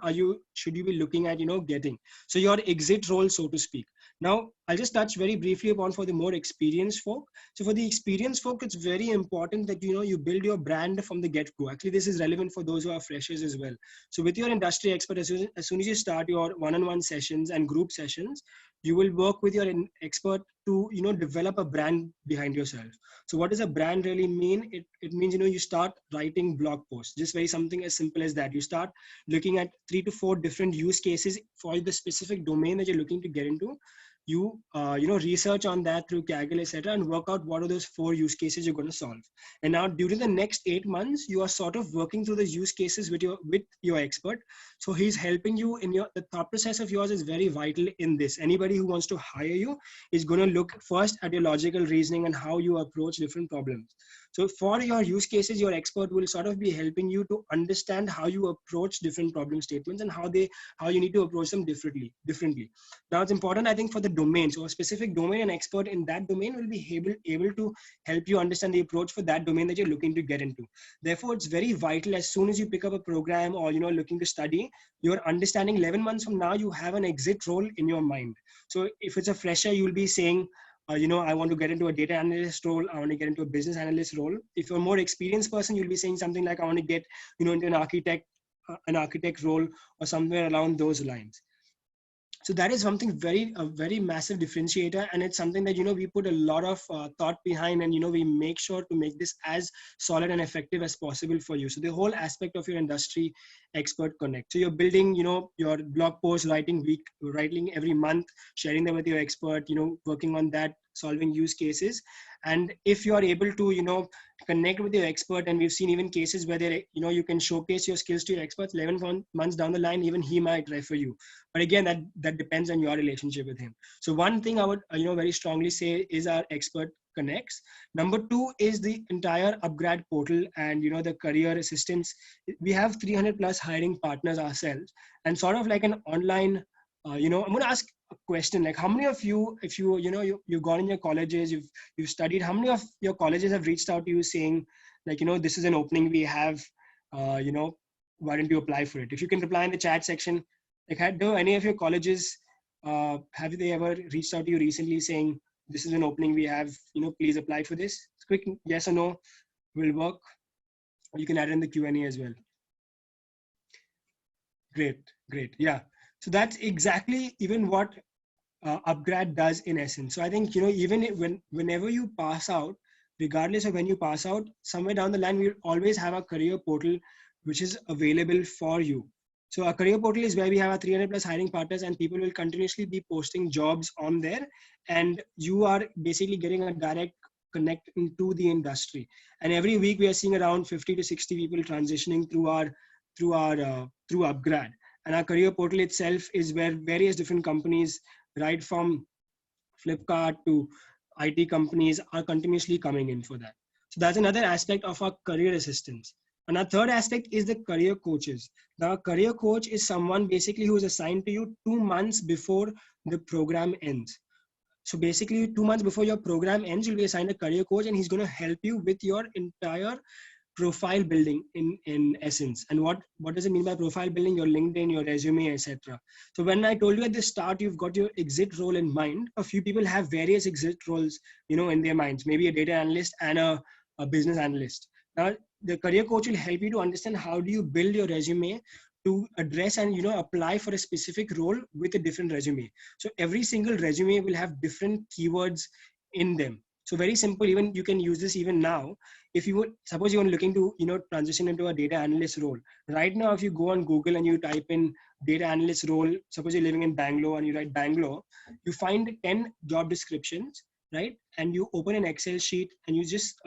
should you be looking at, getting? So your exit role, so to speak. Now, I'll just touch very briefly upon for the more experienced folk. So for the experienced folk, it's very important that, you build your brand from the get-go. Actually, this is relevant for those who are freshers as well. So with your industry expert, as soon as you start your one-on-one sessions and group sessions, you will work with your expert to, develop a brand behind yourself. So what does a brand really mean? It means, you start writing blog posts, just very something as simple as that. You start looking at 3 to 4 different use cases for the specific domain that you're looking to get into. You research on that through Kaggle, etc., and work out what are those 4 use cases you're going to solve. And now during the next 8 months, you are sort of working through the use cases with your expert. So he's helping you in the thought process of yours is very vital in this. Anybody who wants to hire you is going to look first at your logical reasoning and how you approach different problems. So for your use cases, your expert will sort of be helping you to understand how you approach different problem statements and how you need to approach them differently. Now it's important, I think, for the domain. So a specific domain, an expert in that domain will be able to help you understand the approach for that domain that you're looking to get into. Therefore, it's very vital as soon as you pick up a program or, looking to study, you're understanding 11 months from now, you have an exit role in your mind. So if it's a fresher, you'll be saying, I want to get into a data analyst role. I want to get into a business analyst role. If you're a more experienced person, you'll be saying something like, I want to get, into an architect role or somewhere around those lines. So that is something a very massive differentiator, and it's something that we put a lot of thought behind, and we make sure to make this as solid and effective as possible for you. So the whole aspect of your industry expert connect. So you're building your blog posts, writing every month, sharing them with your expert, working on that, solving use cases. And if you are able to connect with your expert, and we've seen even cases where you can showcase your skills to your experts, 11 months down the line, even he might refer you. But again, that depends on your relationship with him. So one thing I would very strongly say is our expert connects. Number 2 is the entire Upgrad portal and the career assistance. We have 300 plus hiring partners ourselves, and sort of like an online I'm going to ask a question, like how many of you, if you've gone in your colleges, you've studied, how many of your colleges have reached out to you saying like, this is an opening we have, why don't you apply for it? If you can reply in the chat section, like do any of your colleges, have they ever reached out to you recently saying, this is an opening we have, please apply for this? Quick yes or no will work. You can add in the Q&A as well. Great. Yeah. So that's exactly even what Upgrad does in essence. So I think, even whenever you pass out, regardless of when you pass out, somewhere down the line, we'll always have a career portal which is available for you. So our career portal is where we have our 300 plus hiring partners, and people will continuously be posting jobs on there. And you are basically getting a direct connect into the industry. And every week we are seeing around 50 to 60 people transitioning through our through Upgrad. And our career portal itself is where various different companies, right from Flipkart to IT companies, are continuously coming in for that. So that's another aspect of our career assistance. And our third aspect is the career coaches. Now, a career coach is someone basically who is assigned to you 2 months before the program ends. So basically, 2 months before your program ends, you'll be assigned a career coach, and he's going to help you with your entire profile building in essence. And what does it mean by profile building? Your LinkedIn, your resume, etc. So when I told you at the start you've got your exit role in mind, a few people have various exit roles, in their minds, maybe a data analyst and a business analyst. Now the career coach will help you to understand how do you build your resume to address and apply for a specific role with a different resume. So every single resume will have different keywords in them. So very simple, even you can use this even now. If you would suppose you're looking to transition into a data analyst role right now, if you go on Google and you type in data analyst role, suppose you're living in Bangalore and you write Bangalore, you find 10 job descriptions, right? And you open an Excel sheet and you just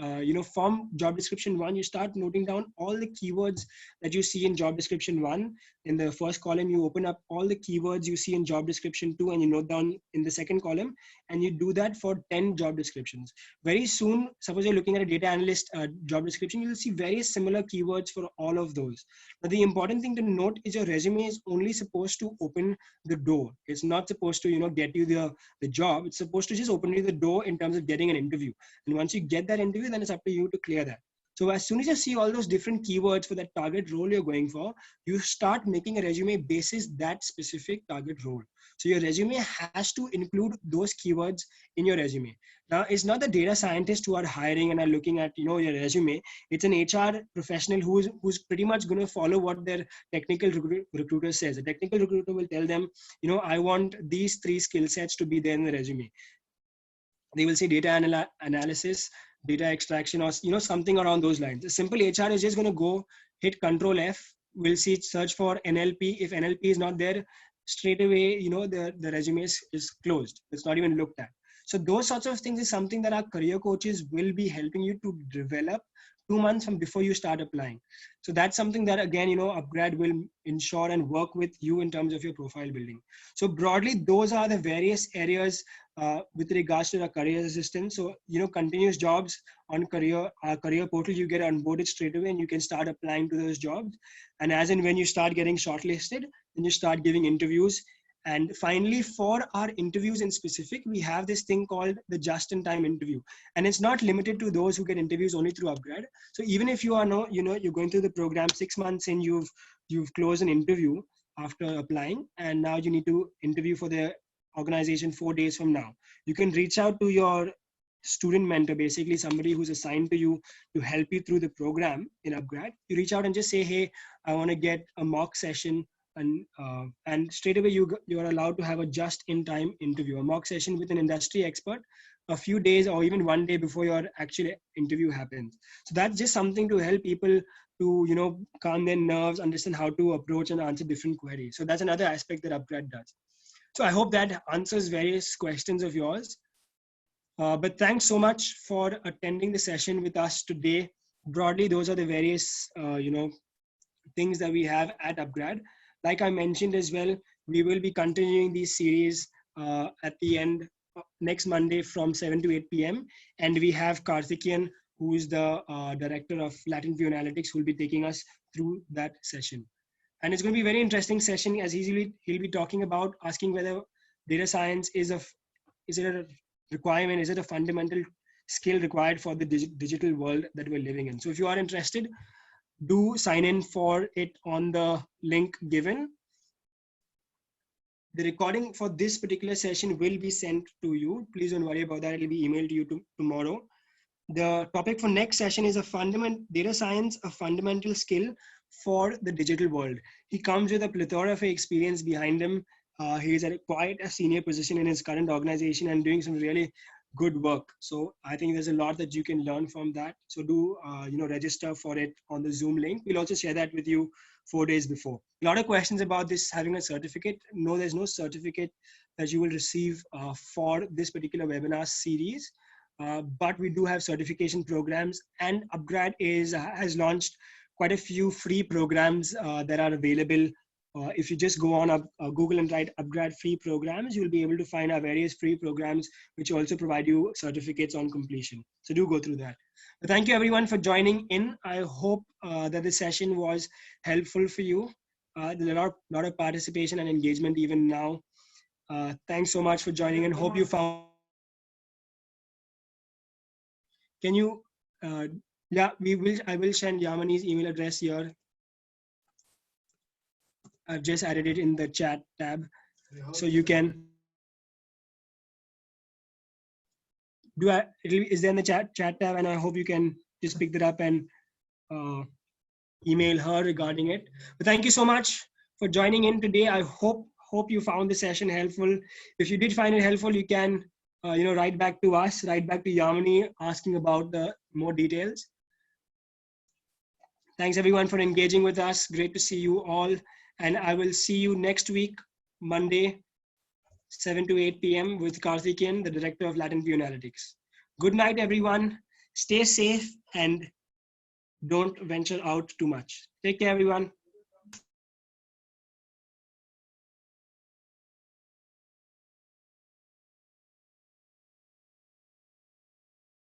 from job description 1, you start noting down all the keywords that you see in job description 1. In the first column, you open up all the keywords you see in job description 2 and you note down in the second column, and you do that for 10 job descriptions. Very soon, suppose you're looking at a data analyst job description, you'll see various similar keywords for all of those. But the important thing to note is your resume is only supposed to open the door. It's not supposed to get you the job. It's supposed to just open you the door in terms of getting an interview. And once you get that interview, then it's up to you to clear that. So as soon as you see all those different keywords for that target role you're going for, you start making a resume basis that specific target role. So your resume has to include those keywords in your resume. Now, it's not the data scientists who are hiring and are looking at your resume. It's an HR professional who's pretty much going to follow what their technical recruiter says. A technical recruiter will tell them, I want these 3 skill sets to be there in the resume. They will say data analysis, data extraction, or something around those lines. A simple HR is just going to go hit Control F. We'll see search for NLP. If NLP is not there, straight away the resume is closed. It's not even looked at. So those sorts of things is something that our career coaches will be helping you to develop 2 months from before you start applying. So that's something that again Upgrad will ensure and work with you in terms of your profile building. So broadly, those are the various areas with regards to the career assistance. So continuous jobs on our career portal, you get onboarded straight away and you can start applying to those jobs. And as and when you start getting shortlisted, then you start giving interviews. And finally, for our interviews in specific, we have this thing called the just-in-time interview. And it's not limited to those who get interviews only through Upgrad. So even if you are you're going through the program 6 months in, you've closed an interview after applying, and now you need to interview for the organization 4 days from now. You can reach out to your student mentor, basically somebody who's assigned to you to help you through the program in Upgrad. You reach out and just say, hey, I want to get a mock session. And straight away you are allowed to have a just-in-time interview, a mock session with an industry expert a few days or even 1 day before your actual interview happens. So that's just something to help people to calm their nerves, understand how to approach and answer different queries. So that's another aspect that Upgrad does. So I hope that answers various questions of yours. But thanks so much for attending the session with us today. Broadly, those are the various things that we have at Upgrad. Like I mentioned as well, we will be continuing these series at the end next Monday from 7 to 8 p.m. And we have Karthikeyan, who is the director of Latin View Analytics, who will be taking us through that session. And it's going to be a very interesting session, as he'll be talking about asking whether data science is it a requirement, is it a fundamental skill required for the digital world that we're living in. So if you are interested, do sign in for it on the link given. The recording for this particular session will be sent to you. Please don't worry about that. It will be emailed to you tomorrow. The topic for next session is data science, a fundamental skill for the digital world. He comes with a plethora of experience behind him. He is at quite a senior position in his current organization and doing some really good work. So I think there's a lot that you can learn from that. So do register for it on the Zoom link. We'll also share that with you 4 days before. A lot of questions about this having a certificate. No, there's no certificate that you will receive for this particular webinar series. But we do have certification programs, and Upgrad has launched quite a few free programs that are available. If you just go on Google and write upgrad free programs, you'll be able to find our various free programs which also provide you certificates on completion. So do go through that. But thank you everyone for joining in. I hope that this session was helpful for you. There's a lot of participation and engagement even now. Thanks so much for joining in. Hope you found. Can you? Yeah, I will send Yamani's email address here. I've just added it in the chat tab, so you can. Is there in the chat tab, and I hope you can just pick that up and email her regarding it. But thank you so much for joining in today. I hope you found the session helpful. If you did find it helpful, you can write back to us, write back to Yamini asking about the more details. Thanks everyone for engaging with us. Great to see you all. And I will see you next week, Monday, 7 to 8 p.m. with Karthikeyan, the Director of Latent View Analytics. Good night, everyone. Stay safe and don't venture out too much. Take care, everyone.